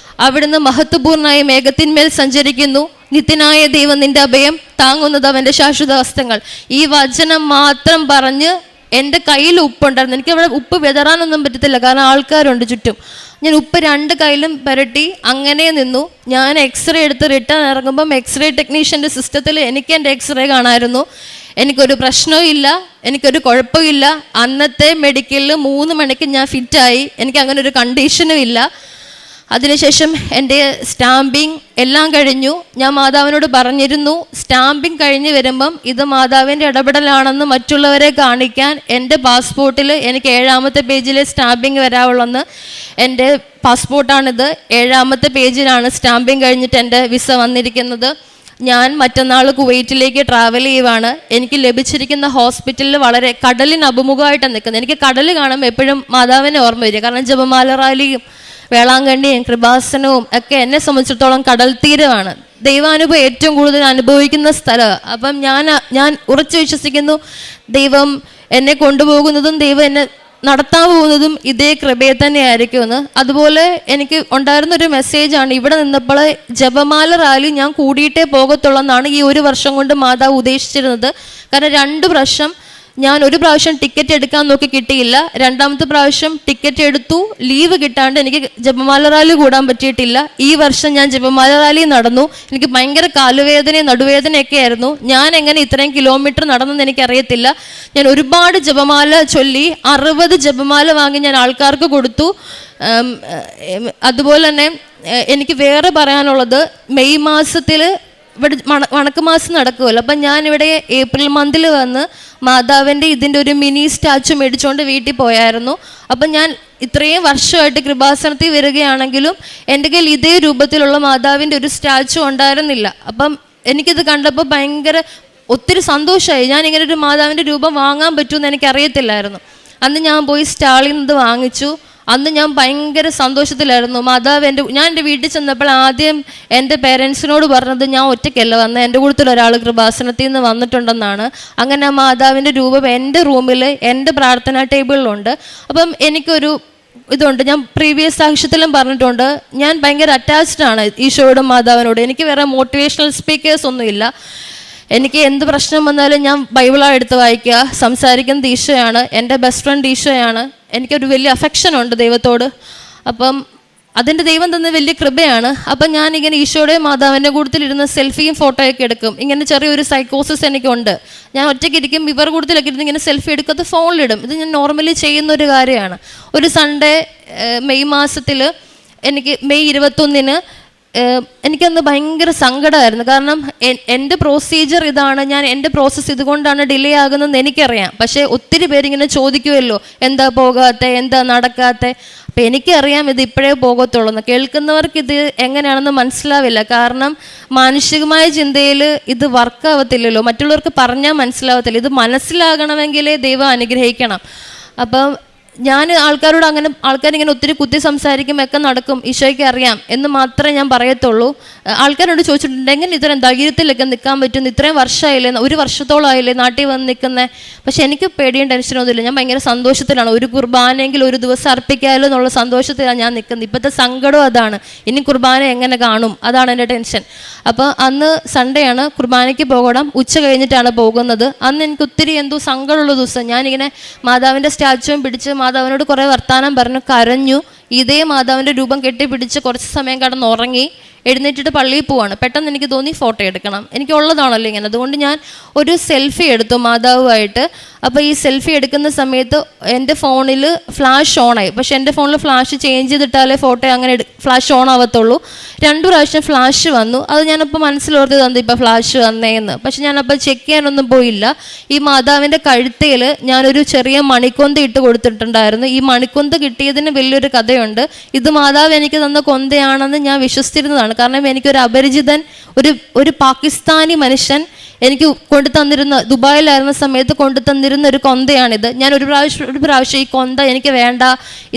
അവിടുന്ന് മഹത്വപൂർണ്ണമായ മേഘത്തിന്മേൽ സഞ്ചരിക്കുന്നു. നിത്യനായ ദൈവം നിന്റെ അഭയം, താങ്ങുന്നത് അവൻ്റെ ശാശ്വത ഹസ്തങ്ങൾ. ഈ വചനം മാത്രം പറഞ്ഞ് എൻ്റെ കയ്യിൽ ഉപ്പുണ്ടായിരുന്നു. എനിക്ക് അവിടെ ഉപ്പ് വിതറാനൊന്നും പറ്റത്തില്ല, കാരണം ആൾക്കാരുണ്ട് ചുറ്റും. ഞാൻ ഉപ്പ് 2 കയ്യിലും പുരട്ടി അങ്ങനെ നിന്നു. ഞാൻ എക്സ്റേ എടുത്ത് റിട്ടേൺ ഇറങ്ങുമ്പം എക്സ്റേ ടെക്നീഷ്യൻ്റെ സിസ്റ്റത്തിൽ എനിക്ക് എൻ്റെ എക്സ്റേ കാണാമായിരുന്നു. എനിക്കൊരു പ്രശ്നവും ഇല്ല, എനിക്കൊരു കുഴപ്പമില്ല. അന്നത്തെ മെഡിക്കലിൽ 3 മണിക്ക് ഞാൻ ഫിറ്റായി. എനിക്ക് അങ്ങനെ ഒരു കണ്ടീഷനും ഇല്ല. അതിനുശേഷം എൻ്റെ സ്റ്റാമ്പിങ് എല്ലാം കഴിഞ്ഞു. ഞാൻ മാതാവിനോട് പറഞ്ഞിരുന്നു, സ്റ്റാമ്പിങ് കഴിഞ്ഞ് വരുമ്പം ഇത് മാതാവിൻ്റെ ഇടപെടലാണെന്ന് മറ്റുള്ളവരെ കാണിക്കാൻ എൻ്റെ പാസ്പോർട്ടിൽ എനിക്ക് 7ാമത്തെ പേജിലെ സ്റ്റാമ്പിങ് വരാവുള്ളെന്ന്. എൻ്റെ പാസ്പോർട്ടാണിത്. 7ാമത്തെ പേജിലാണ് സ്റ്റാമ്പിങ് കഴിഞ്ഞിട്ട് എൻ്റെ വിസ വന്നിരിക്കുന്നത്. ഞാൻ മറ്റന്നാൾ കുവൈറ്റിലേക്ക് ട്രാവൽ ചെയ്യുവാണ്. എനിക്ക് ലഭിച്ചിരിക്കുന്ന ഹോസ്പിറ്റലിൽ വളരെ കടലിന് അഭിമുഖമായിട്ടാണ് നിൽക്കുന്നത്. എനിക്ക് കടൽ കാണുമ്പോൾ എപ്പോഴും മാതാവിനെ ഓർമ്മ വരിക, കാരണം ജപമാല റാലിയും വേളാങ്കണ്ണിയും കൃപാസനവും ഒക്കെ എന്നെ സംബന്ധിച്ചിടത്തോളം കടൽ തീരമാണ്. ദൈവാനുഭവം ഏറ്റവും കൂടുതൽ അനുഭവിക്കുന്ന സ്ഥലം. അപ്പം ഞാൻ ഉറച്ചു വിശ്വസിക്കുന്നു, ദൈവം എന്നെ കൊണ്ടുപോകുന്നതും ദൈവം എന്നെ നടത്താൻ പോകുന്നതും ഇതേ കൃപയെ തന്നെയായിരിക്കുമെന്ന്. അതുപോലെ എനിക്ക് ഉണ്ടായിരുന്നൊരു മെസ്സേജാണ്, ഇവിടെ നിന്നപ്പോൾ ജപമാല റാലി ഞാൻ കൂടിയിട്ടേ പോകത്തുള്ളെന്നാണ് ഈ 1 വർഷം കൊണ്ട് മാതാവ് ഉദ്ദേശിച്ചിരുന്നത്. കാരണം 2 പ്രാവശ്യം ഞാൻ ഒരു പ്രാവശ്യം ടിക്കറ്റ് എടുക്കാൻ നോക്കി കിട്ടിയില്ല. 2ാമത്തെ പ്രാവശ്യം ടിക്കറ്റ് എടുത്തു, ലീവ് കിട്ടാണ്ട് എനിക്ക് ജപമാല റാലി കൂടാൻ പറ്റിയിട്ടില്ല. ഈ വർഷം ഞാൻ ജപമാല റാലി നടന്നു. എനിക്ക് ഭയങ്കര കാലുവേദനയും നടുവേദനയൊക്കെ ആയിരുന്നു. ഞാൻ എങ്ങനെ ഇത്രയും കിലോമീറ്റർ നടന്നെന്ന് എനിക്കറിയത്തില്ല. ഞാൻ ഒരുപാട് ജപമാല ചൊല്ലി 60 ജപമാല വാങ്ങി ഞാൻ ആൾക്കാർക്ക് കൊടുത്തു. അതുപോലെ തന്നെ എനിക്ക് വേറെ പറയാനുള്ളത്, മെയ് മാസത്തിൽ ഇവിടെ വണക്ക് മാസം നടക്കുമല്ലോ. അപ്പം ഞാനിവിടെ ഏപ്രിൽ മന്തിൽ വന്ന് മാതാവിൻ്റെ ഇതിൻ്റെ ഒരു മിനി സ്റ്റാച്ചു മേടിച്ചുകൊണ്ട് വീട്ടിൽ പോയായിരുന്നു. അപ്പം ഞാൻ ഇത്രയും വർഷമായിട്ട് കൃപാസനത്തിൽ വരികയാണെങ്കിലും എൻ്റെ കയ്യിൽ ഇതേ രൂപത്തിലുള്ള മാതാവിൻ്റെ ഒരു സ്റ്റാച്ചു ഉണ്ടായിരുന്നില്ല. അപ്പം എനിക്കിത് കണ്ടപ്പോൾ ഭയങ്കര ഒത്തിരി സന്തോഷമായി. ഞാനിങ്ങനെ ഒരു മാതാവിൻ്റെ രൂപം വാങ്ങാൻ പറ്റുമെന്ന് എനിക്കറിയത്തില്ലായിരുന്നു. അന്ന് ഞാൻ പോയി സ്റ്റാളിൽ നിന്ന് വാങ്ങിച്ചു. അന്ന് ഞാൻ ഭയങ്കര സന്തോഷത്തിലായിരുന്നു. മാതാവ് ഞാൻ എൻ്റെ വീട്ടിൽ ചെന്നപ്പോൾ ആദ്യം എൻ്റെ പേരൻസിനോട് പറഞ്ഞത് ഞാൻ ഒറ്റയ്ക്കല്ല വന്നത്, എൻ്റെ കൂട്ടത്തിൽ ഒരാൾ കൃപാസനത്തിൽ നിന്ന് വന്നിട്ടുണ്ടെന്നാണ്. അങ്ങനെ ആ മാതാവിൻ്റെ രൂപം എൻ്റെ റൂമിൽ എൻ്റെ പ്രാർത്ഥനാ ടേബിളിലുണ്ട്. അപ്പം എനിക്കൊരു ഇതുണ്ട്, ഞാൻ പ്രീവിയസ് സാക്ഷ്യത്തിലും പറഞ്ഞിട്ടുണ്ട്, ഞാൻ ഭയങ്കര അറ്റാച്ച്ഡ് ആണ് ഈശോയോടും മാതാവിനോട്. എനിക്ക് വേറെ മോട്ടിവേഷണൽ സ്പീക്കേഴ്സ് ഒന്നുമില്ല. എനിക്ക് എന്ത് പ്രശ്നം വന്നാലും ഞാൻ ബൈബിളാണ് എടുത്ത് വായിക്കുക. സംസാരിക്കുന്നത് ഈശോയാണ്, എൻ്റെ ബെസ്റ്റ് ഫ്രണ്ട് ഈശോയാണ്. എനിക്കൊരു വലിയ അഫെക്ഷൻ ഉണ്ട് ദൈവത്തോട്. അപ്പം അതിൻ്റെ ദൈവം തന്ന വലിയ കൃപയാണ്. അപ്പം ഞാനിങ്ങനെ ഈശോയുടെ മാതാവിൻ്റെ കൂട്ടത്തിലിരുന്ന് സെൽഫിയും ഫോട്ടോയൊക്കെ എടുക്കും. ഇങ്ങനെ ചെറിയൊരു സൈക്കോസിസ് എനിക്കുണ്ട്. ഞാൻ ഒറ്റയ്ക്ക് ഇരിക്കും, ഇവർ കൂട്ടത്തിലൊക്കെ ഇരുന്ന് ഇങ്ങനെ സെൽഫി എടുക്കത്ത് ഫോണിലിടും. ഇത് ഞാൻ നോർമലി ചെയ്യുന്നൊരു കാര്യമാണ്. ഒരു സൺഡേ മെയ് മാസത്തിൽ എനിക്ക് മെയ് 21-ന് എനിക്കന്ന് ഭയങ്കര സങ്കടമായിരുന്നു. കാരണം എൻ്റെ പ്രൊസീജിയർ ഇതാണ്, ഞാൻ എൻ്റെ പ്രോസസ്സ് ഇതുകൊണ്ടാണ് ഡിലേ ആകുന്നതെന്ന് എനിക്കറിയാം. പക്ഷേ ഒത്തിരി പേരിങ്ങനെ ചോദിക്കുമല്ലോ, എന്താ പോകാത്ത, എന്താ നടക്കാത്ത. അപ്പം എനിക്കറിയാം ഇത് ഇപ്പോഴേ പോകത്തുള്ളൂ. കേൾക്കുന്നവർക്ക് ഇത് എങ്ങനെയാണെന്ന് മനസ്സിലാവില്ല. കാരണം മാനുഷികമായ ചിന്തയിൽ ഇത് വർക്കാവത്തില്ലല്ലോ, മറ്റുള്ളവർക്ക് പറഞ്ഞാൽ മനസ്സിലാവത്തില്ല. ഇത് മനസ്സിലാകണമെങ്കിലേ ദൈവം അനുഗ്രഹിക്കണം. അപ്പം ഞാൻ ആൾക്കാരിങ്ങനെ ഒത്തിരി കുത്തി സംസാരിക്കുമൊക്കെ നടക്കും, ഈശോയ്ക്ക് അറിയാം എന്ന് മാത്രമേ ഞാൻ പറയത്തുള്ളൂ. ആൾക്കാരോട് ചോദിച്ചിട്ടുണ്ട്, എങ്ങനെ ഇത്രയും ധൈര്യത്തിലൊക്കെ നിൽക്കാൻ പറ്റുന്നു, ഇത്രയും വർഷമായില്ലേ, 1 വർഷത്തോളം ആയില്ലേ നാട്ടിൽ വന്ന് നിൽക്കുന്നത്. പക്ഷെ എനിക്ക് പേടിയും ടെൻഷനൊന്നുമില്ല. ഞാൻ ഭയങ്കര സന്തോഷത്തിലാണ്. ഒരു കുർബാനയെങ്കിൽ ഒരു ദിവസം അർപ്പിക്കാമല്ലോ എന്നുള്ള സന്തോഷത്തിലാണ് ഞാൻ നിൽക്കുന്നത്. ഇപ്പോഴത്തെ സങ്കടം അതാണ്, ഇനി കുർബാന എങ്ങനെ കാണും, അതാണ് എൻ്റെ ടെൻഷൻ. അപ്പോൾ അന്ന് സൺഡേ ആണ്, കുർബാനയ്ക്ക് പോകണം. ഉച്ച കഴിഞ്ഞിട്ടാണ് പോകുന്നത്. അന്ന് എനിക്ക് ഒത്തിരി എന്തോ സങ്കടമുള്ള ദിവസം. ഞാനിങ്ങനെ മാതാവിൻ്റെ സ്റ്റാച്ചുവും പിടിച്ച് മാതാവിനോട് കുറേ വർത്താനം പറഞ്ഞു, കരഞ്ഞു. ഇതേ മാതാവിൻ്റെ രൂപം കെട്ടിപ്പിടിച്ച് കുറച്ച് സമയം കിടന്നുറങ്ങി. എഴുന്നേറ്റിട്ട് പള്ളിയിൽ പോവാണ്. പെട്ടെന്ന് എനിക്ക് തോന്നി ഫോട്ടോ എടുക്കണം, എനിക്കുള്ളതാണല്ലോ ഇങ്ങനെ. അതുകൊണ്ട് ഞാൻ ഒരു സെൽഫി എടുത്തു മാതാവുമായിട്ട്. അപ്പോൾ ഈ സെൽഫി എടുക്കുന്ന സമയത്ത് എൻ്റെ ഫോണിൽ ഫ്ലാഷ് ഓണായി. പക്ഷെ എൻ്റെ ഫോണിൽ ഫ്ലാഷ് ചേഞ്ച് ചെയ്തിട്ടാലേ ഫോട്ടോ അങ്ങനെ ഫ്ലാഷ് ഓൺ ആവത്തുള്ളൂ. 2 പ്രാവശ്യം ഫ്ലാഷ് വന്നു. അത് ഞാനപ്പോൾ മനസ്സിലോർത്ത് തന്നു ഇപ്പോൾ ഫ്ലാഷ് വന്നേന്ന്. പക്ഷെ ഞാനപ്പോൾ ചെക്ക് ചെയ്യാനൊന്നും പോയില്ല. ഈ മാതാവിൻ്റെ കഴുത്തയിൽ ഞാനൊരു ചെറിയ മണിക്കൊന്ത ഇട്ട് കൊടുത്തിട്ടുണ്ടായിരുന്നു. ഈ മണിക്കൊന്ത കിട്ടിയതിന് വലിയൊരു കഥയുണ്ട്. ഇത് മാതാവ് എനിക്ക് തന്ന കൊന്തയാണെന്ന് ഞാൻ വിശ്വസിച്ചിരുന്നതാണ്. കാരണം എനിക്കൊരു അപരിചിതൻ, ഒരു പാകിസ്ഥാനി മനുഷ്യൻ എനിക്ക് കൊണ്ടു തന്നിരുന്ന, ദുബായിലായിരുന്ന സമയത്ത് കൊണ്ടു തന്നിരുന്ന ഒരു കൊന്തയാണിത്. ഞാൻ ഒരു പ്രാവശ്യം ഈ കൊന്ത എനിക്ക് വേണ്ട,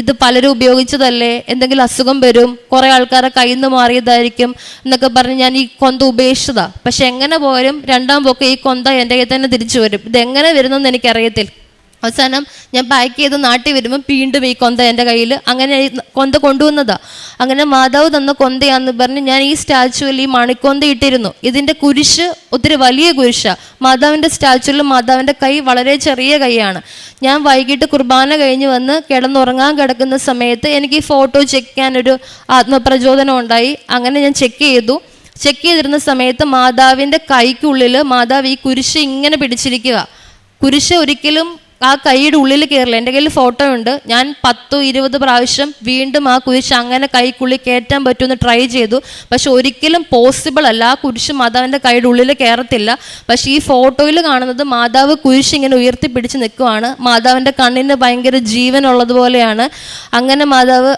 ഇത് പലരും ഉപയോഗിച്ചതല്ലേ, എന്തെങ്കിലും അസുഖം വരും, കുറേ ആൾക്കാരെ കയ്യിൽ നിന്ന് മാറിയതായിരിക്കും എന്നൊക്കെ പറഞ്ഞ് ഞാൻ ഈ കൊന്ത ഉപേക്ഷിച്ചതാ. പക്ഷെ എങ്ങനെ പോയാലും 2ാം പോക്ക് ഈ കൊന്ത എൻ്റെ കയ്യിൽ തന്നെ തിരിച്ചു വരും. ഇതെങ്ങനെ വരുന്നെന്ന് എനിക്കറിയത്തില്ല. അവസാനം ഞാൻ പാക്ക് ചെയ്ത് നാട്ടിൽ വരുമ്പോൾ വീണ്ടും ഈ കൊന്ത എൻ്റെ കയ്യിൽ, അങ്ങനെ കൊന്ത കൊണ്ടുവന്നതാ. അങ്ങനെ മാതാവ് തന്ന കൊന്തയാന്ന് പറഞ്ഞ് ഞാൻ ഈ സ്റ്റാച്ചുവിൽ ഈ മണിക്കൊന്ത ഇട്ടിരുന്നു. ഇതിൻ്റെ കുരിശ് ഒത്തിരി വലിയ കുരിശാണ്. മാതാവിൻ്റെ സ്റ്റാച്ചുവിൽ മാതാവിൻ്റെ കൈ വളരെ ചെറിയ കൈയാണ്. ഞാൻ വൈകിട്ട് കുർബാന കഴിഞ്ഞ് വന്ന് കിടന്നുറങ്ങാൻ കിടക്കുന്ന സമയത്ത് എനിക്ക് ഈ ഫോട്ടോ ചെക്ക് ചെയ്യാനൊരു ആത്മപ്രചോദനം ഉണ്ടായി. അങ്ങനെ ഞാൻ ചെക്ക് ചെയ്തിരുന്ന സമയത്ത് മാതാവിൻ്റെ കൈക്കുള്ളിൽ മാതാവ് ഈ കുരിശ് ഇങ്ങനെ പിടിച്ചിരിക്കുക. കുരിശ് ഒരിക്കലും ആ കൈയുടെ ഉള്ളിൽ കയറില്ല. എൻ്റെ കയ്യിൽ ഫോട്ടോ ഉണ്ട്. ഞാൻ 10-20 പ്രാവശ്യം വീണ്ടും ആ കുരിശ് അങ്ങനെ കൈക്കുള്ളിൽ കയറ്റാൻ പറ്റുമെന്ന് ട്രൈ ചെയ്തു. പക്ഷെ ഒരിക്കലും പോസിബിൾ അല്ല. ആ കുരിശ് മാതാവിൻ്റെ കൈയുടെ ഉള്ളിൽ കയറത്തില്ല. പക്ഷെ ഈ ഫോട്ടോയിൽ കാണുന്നത് മാതാവ് കുരിശ് ഇങ്ങനെ ഉയർത്തിപ്പിടിച്ച് നിൽക്കുവാണ്. മാതാവിൻ്റെ കണ്ണിന് ഭയങ്കര ജീവനുള്ളതുപോലെയാണ്. അങ്ങനെ മാതാവ്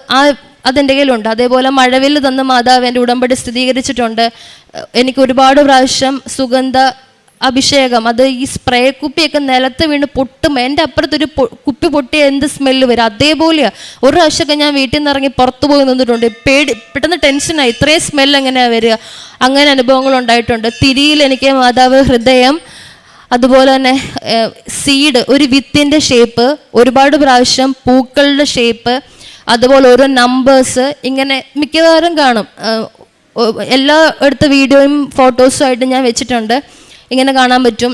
അതെൻ്റെ കയ്യിലുണ്ട്. അതേപോലെ മഴവിൽ തന്ന മാതാവ് എൻ്റെ ഉടമ്പടി സ്ഥിരീകരിച്ചിട്ടുണ്ട്. എനിക്ക് ഒരുപാട് പ്രാവശ്യം സുഗന്ധ അഭിഷേകം, അത് ഈ സ്പ്രേ കുപ്പിയൊക്കെ നിലത്ത് വീണ് പൊട്ടും. എൻ്റെ അപ്പുറത്തൊരു കുപ്പി പൊട്ടിയ എന്ത് സ്മെല്ല് വരും, അതേപോലെയാണ്. ഒരു പ്രാവശ്യമൊക്കെ ഞാൻ വീട്ടിൽ നിന്ന് ഇറങ്ങി പുറത്തു പോയി നിന്നിട്ടുണ്ട്. പെട്ടെന്ന് ടെൻഷനായി, ഇത്രയും സ്മെല്ല് എങ്ങനെയാണ് വരിക. അങ്ങനെ അനുഭവങ്ങൾ ഉണ്ടായിട്ടുണ്ട്. തിരിയിൽ എനിക്ക് മാതാവ് ഹൃദയം, അതുപോലെ തന്നെ സീഡ്, ഒരു വിത്തിൻ്റെ ഷേപ്പ്, ഒരുപാട് പ്രാവശ്യം പൂക്കളുടെ ഷേപ്പ്, അതുപോലെ ഓരോ നമ്പേഴ്സ്, ഇങ്ങനെ മിക്കവാറും കാണും. എല്ലാ എടുത്ത വീഡിയോയും ഫോട്ടോസും ആയിട്ട് ഞാൻ വെച്ചിട്ടുണ്ട്. ഇങ്ങനെ കാണാൻ പറ്റും.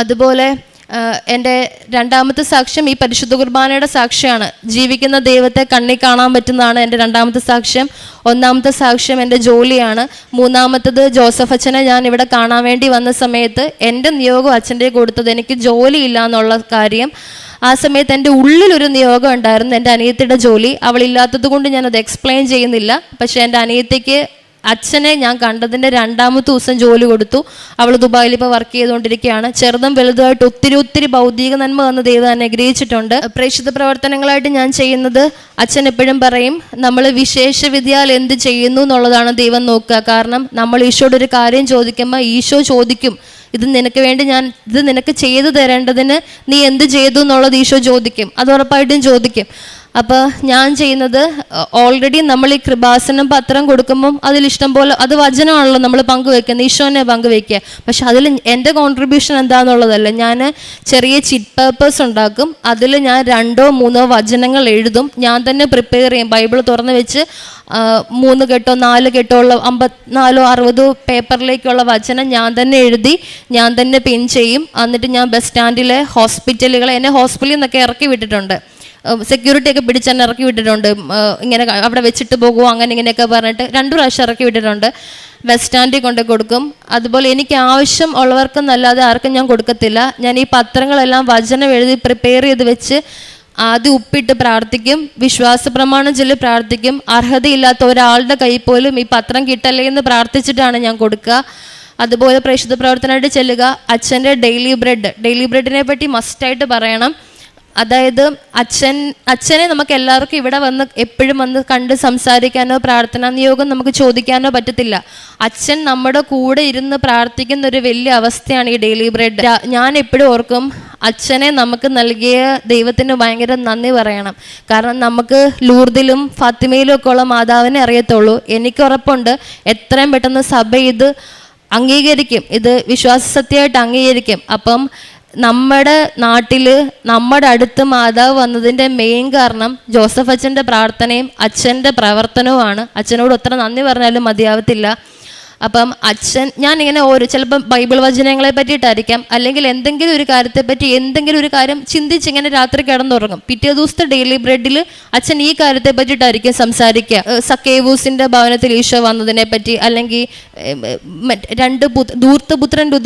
അതുപോലെ എൻ്റെ 2ാമത്തെ സാക്ഷ്യം ഈ പരിശുദ്ധ കുർബാനയുടെ സാക്ഷ്യമാണ്. ജീവിക്കുന്ന ദൈവത്തെ കണ്ണിൽ കാണാൻ പറ്റുന്നതാണ് എൻ്റെ 2ാമത്തെ സാക്ഷ്യം. 1ാമത്തെ സാക്ഷ്യം എൻ്റെ ജോലിയാണ്. 3ാമത്തത് ജോസഫ് അച്ഛനെ ഞാൻ ഇവിടെ കാണാൻ വേണ്ടി വന്ന സമയത്ത് എൻ്റെ നിയോഗം അച്ഛൻ്റെ കൊടുത്തത് എനിക്ക് ജോലിയില്ല എന്നുള്ള കാര്യം. ആ സമയത്ത് എൻ്റെ ഉള്ളിലൊരു നിയോഗം ഉണ്ടായിരുന്നു, എൻ്റെ അനിയത്തിയുടെ ജോലി. അവളില്ലാത്തത് കൊണ്ട് ഞാനത് എക്സ്പ്ലെയിൻ ചെയ്യുന്നില്ല. പക്ഷേ എൻ്റെ അനിയത്തിക്ക് അച്ഛനെ ഞാൻ കണ്ടതിൻ്റെ 2ാമത്തെ ദിവസം ജോലി കൊടുത്തു. അവൾ ദുബായിൽ ഇപ്പോൾ വർക്ക് ചെയ്തുകൊണ്ടിരിക്കുകയാണ്. ചെറുതും വലുതുമായിട്ട് ഒത്തിരി ഭൗതിക നന്മ തന്ന ദൈവം അനുഗ്രഹിച്ചിട്ടുണ്ട്. പ്രേക്ഷിത പ്രവർത്തനങ്ങളായിട്ട് ഞാൻ ചെയ്യുന്നത്, അച്ഛൻ എപ്പോഴും പറയും, നമ്മൾ വിശേഷ വിദ്യയാൽ എന്ത് ചെയ്യുന്നു എന്നുള്ളതാണ് ദൈവം നോക്കുക. കാരണം നമ്മൾ ഈശോയുടെ ഒരു കാര്യം ചോദിക്കുമ്പോൾ ഈശോ ചോദിക്കും, ഇത് നിനക്ക് ചെയ്തു തരേണ്ടതിന് നീ എന്ത് ചെയ്തു എന്നുള്ളത് ഈശോ ചോദിക്കും. അത് ഉറപ്പായിട്ടും ചോദിക്കും. അപ്പോൾ ഞാൻ ചെയ്യുന്നത്, ഓൾറെഡി നമ്മൾ ഈ കൃപാസനം പത്രം കൊടുക്കുമ്പം അതിലിഷ്ടം പോലെ, അത് വചനമാണല്ലോ നമ്മൾ പങ്കുവെക്കുന്നത്, ഈശോനെ പങ്കുവെക്കുക. പക്ഷെ അതിൽ എൻ്റെ കോൺട്രിബ്യൂഷൻ എന്താണെന്നുള്ളതല്ല. ഞാൻ ചെറിയ ചിറ്റ് പേപ്പേഴ്സ് ഉണ്ടാക്കും. അതിൽ ഞാൻ 2-3 വചനങ്ങൾ എഴുതും. ഞാൻ തന്നെ പ്രിപ്പയർ ചെയ്യും. ബൈബിൾ തുറന്ന് വെച്ച് 3 കെട്ടോ 4 കെട്ടോ ഉള്ള 54-60 പേപ്പറിലേക്കുള്ള വചനം ഞാൻ തന്നെ എഴുതി, ഞാൻ തന്നെ പിൻ ചെയ്യും. എന്നിട്ട് ഞാൻ ബസ് സ്റ്റാൻഡിലെ ഹോസ്പിറ്റലുകളെ, എന്നെ ഹോസ്പിറ്റലിൽ നിന്നൊക്കെ ഇറക്കി വിട്ടിട്ടുണ്ട്. സെക്യൂരിറ്റി ഒക്കെ പിടിച്ചെന്നെ ഇറക്കി വിട്ടിട്ടുണ്ട്. ഇങ്ങനെ അവിടെ വെച്ചിട്ട് പോകുമോ അങ്ങനെ ഇങ്ങനെയൊക്കെ പറഞ്ഞിട്ട് 2 പ്രാവശ്യം ഇറക്കി വിട്ടിട്ടുണ്ട്. ബസ് സ്റ്റാൻഡിൽ കൊണ്ട് കൊടുക്കും. അതുപോലെ എനിക്ക് ആവശ്യം ഉള്ളവർക്കെന്നല്ലാതെ ആർക്കും ഞാൻ കൊടുക്കത്തില്ല. ഞാൻ ഈ പത്രങ്ങളെല്ലാം വചനം എഴുതി പ്രിപ്പയർ ചെയ്ത് വെച്ച് ആദ്യം ഉപ്പിട്ട് പ്രാർത്ഥിക്കും, വിശ്വാസ പ്രമാണം ചൊല്ലി പ്രാർത്ഥിക്കും. അർഹതയില്ലാത്ത ഒരാളുടെ കയ്യിൽ പോലും ഈ പത്രം കിട്ടല്ലേ എന്ന് പ്രാർത്ഥിച്ചിട്ടാണ് ഞാൻ കൊടുക്കുക. അതുപോലെ പ്രേക്ഷിത പ്രവർത്തനമായിട്ട് ചെല്ലുക. അച്ഛൻ്റെ ഡെയിലി ബ്രെഡിനെ പറ്റി മസ്റ്റായിട്ട് പറയണം. അതായത് അച്ഛനെ നമുക്ക് എല്ലാവർക്കും ഇവിടെ വന്ന് എപ്പോഴും വന്ന് കണ്ട് സംസാരിക്കാനോ പ്രാർത്ഥനാ നിയോഗം നമുക്ക് ചോദിക്കാനോ പറ്റത്തില്ല. അച്ഛൻ നമ്മുടെ കൂടെ ഇരുന്ന് പ്രാർത്ഥിക്കുന്ന ഒരു വലിയ അവസ്ഥയാണ് ഈ ഡെയിലി ബ്രെഡ്. ഞാൻ എപ്പോഴും ഓർക്കും, അച്ഛനെ നമുക്ക് നൽകിയ ദൈവത്തിന് ഭയങ്കര നന്ദി പറയണം. കാരണം നമുക്ക് ലൂർദിലും ഫാത്തിമയിലും ഒക്കെ ഉള്ള മാതാവിനെ അറിയത്തുള്ളൂ. എനിക്ക് ഉറപ്പുണ്ട് എത്രയും പെട്ടെന്ന് സഭ ഇത് അംഗീകരിക്കും, ഇത് വിശ്വാസ സത്യമായിട്ട് അംഗീകരിക്കും. അപ്പം നമ്മുടെ നാട്ടിൽ നമ്മുടെ അടുത്ത് മാതാവ് വന്നതിൻ്റെ മെയിൻ കാരണം ജോസഫ് അച്ഛൻ്റെ പ്രാർത്ഥനയും അച്ഛൻ്റെ പ്രവർത്തനവുമാണ്. അച്ഛനോട് എത്ര നന്ദി പറഞ്ഞാലും മതിയാവത്തില്ല. അപ്പം ഞാനിങ്ങനെ ചിലപ്പം ബൈബിൾ വചനങ്ങളെ പറ്റിയിട്ടായിരിക്കാം, അല്ലെങ്കിൽ എന്തെങ്കിലും ഒരു കാര്യത്തെപ്പറ്റി എന്തെങ്കിലും ഒരു കാര്യം ചിന്തിച്ചിങ്ങനെ രാത്രി കിടന്നുറങ്ങും. പിറ്റേ ദിവസത്തെ ഡെയിലി ബ്രെഡിൽ അച്ഛൻ ഈ കാര്യത്തെ പറ്റിയിട്ടായിരിക്കും സംസാരിക്കുക. സക്കേവൂസിൻ്റെ ഭവനത്തിൽ ഈശോ വന്നതിനെ പറ്റി, അല്ലെങ്കിൽ 2 ധൂർത്തപുത്രൻ്റെ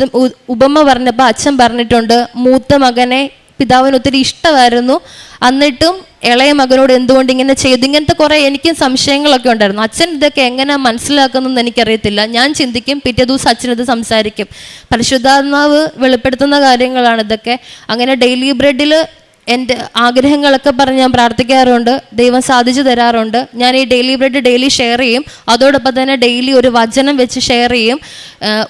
ഉപമ പറഞ്ഞപ്പോൾ അച്ഛൻ പറഞ്ഞിട്ടുണ്ട്, മൂത്ത മകനെ പിതാവിന് ഒത്തിരി ഇഷ്ടമായിരുന്നു. എന്നിട്ടും ഇളയ മകനോട് എന്തുകൊണ്ട് ഇങ്ങനെ ചെയ്തു? ഇങ്ങനത്തെ കുറേ എനിക്കും സംശയങ്ങളൊക്കെ ഉണ്ടായിരുന്നു. അച്ഛൻ ഇതൊക്കെ എങ്ങനെ മനസ്സിലാക്കുന്നതെന്ന് എനിക്കറിയത്തില്ല. ഞാൻ ചിന്തിക്കും, പിറ്റേ ദിവസം അച്ഛനത് സംസാരിക്കും. പരിശുദ്ധാത്മാവ് വെളിപ്പെടുത്തുന്ന കാര്യങ്ങളാണ് ഇതൊക്കെ. അങ്ങനെ ഡെയിലി ബ്രെഡിൽ എൻ്റെ ആഗ്രഹങ്ങളൊക്കെ പറഞ്ഞ് ഞാൻ പ്രാർത്ഥിക്കാറുണ്ട്. ദൈവം സാധിച്ചു തരാറുണ്ട്. ഞാൻ ഈ ഡെയിലി ബ്രെഡ് ഡെയിലി ഷെയർ ചെയ്യും. അതോടൊപ്പം തന്നെ ഡെയിലി ഒരു വചനം വെച്ച് ഷെയർ ചെയ്യും.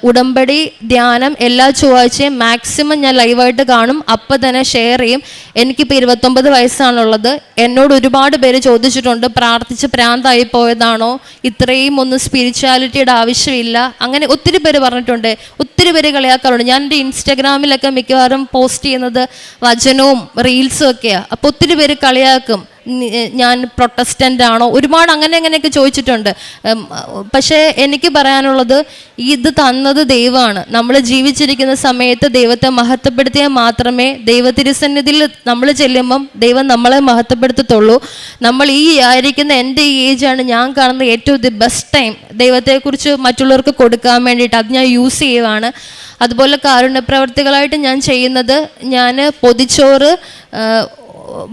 ഉടമ്പടി ധ്യാനം എല്ലാ ചൊവ്വാഴ്ചയും മാക്സിമം ഞാൻ ലൈവായിട്ട് കാണും. അപ്പം തന്നെ ഷെയർ ചെയ്യും. എനിക്കിപ്പോൾ 29 വയസ്സാണുള്ളത്. എന്നോട് ഒരുപാട് പേര് ചോദിച്ചിട്ടുണ്ട്, പ്രാർത്ഥിച്ച് പ്രാന്തായി പോയതാണോ, ഇത്രയും ഒന്നും സ്പിരിച്വാലിറ്റിയുടെ ആവശ്യമില്ല, അങ്ങനെ ഒത്തിരി പേര് പറഞ്ഞിട്ടുണ്ട്. ഒത്തിരി പേര് കളിയാക്കാറുണ്ട്. ഞാൻ എൻ്റെ ഇൻസ്റ്റഗ്രാമിലൊക്കെ മിക്കവാറും പോസ്റ്റ് ചെയ്യുന്നത് വചനവും റീൽസും ഒക്കെയാണ്. അപ്പോൾ ഒത്തിരി പേര് കളിയാക്കും, ഞാൻ പ്രൊട്ടസ്റ്റൻ്റ് ആണോ, ഒരുപാട് അങ്ങനെയൊക്കെ ചോദിച്ചിട്ടുണ്ട്. പക്ഷേ എനിക്ക് പറയാനുള്ളത്, ഇത് തന്നത് ദൈവമാണ്. നമ്മൾ ജീവിച്ചിരിക്കുന്ന സമയത്ത് ദൈവത്തെ മഹത്വപ്പെടുത്തിയാൽ മാത്രമേ ദൈവതിരുസന്നിധിയിൽ നമ്മൾ ചെല്ലുമ്പം ദൈവം നമ്മളെ മഹത്വപ്പെടുത്തത്തുള്ളൂ. നമ്മൾ ഈ ആയിരിക്കുന്ന എൻ്റെ ഈ ഏജാണ് ഞാൻ കാണുന്ന ഏറ്റവും ദി ബെസ്റ്റ് ടൈം ദൈവത്തെക്കുറിച്ച് മറ്റുള്ളവർക്ക് കൊടുക്കാൻ വേണ്ടിയിട്ട്. അത് ഞാൻ യൂസ് ചെയ്യുവാണ്. അതുപോലെ കാരുണ്യപ്രവർത്തികളായിട്ട് ഞാൻ ചെയ്യുന്നത്, ഞാൻ പൊതിച്ചോറ്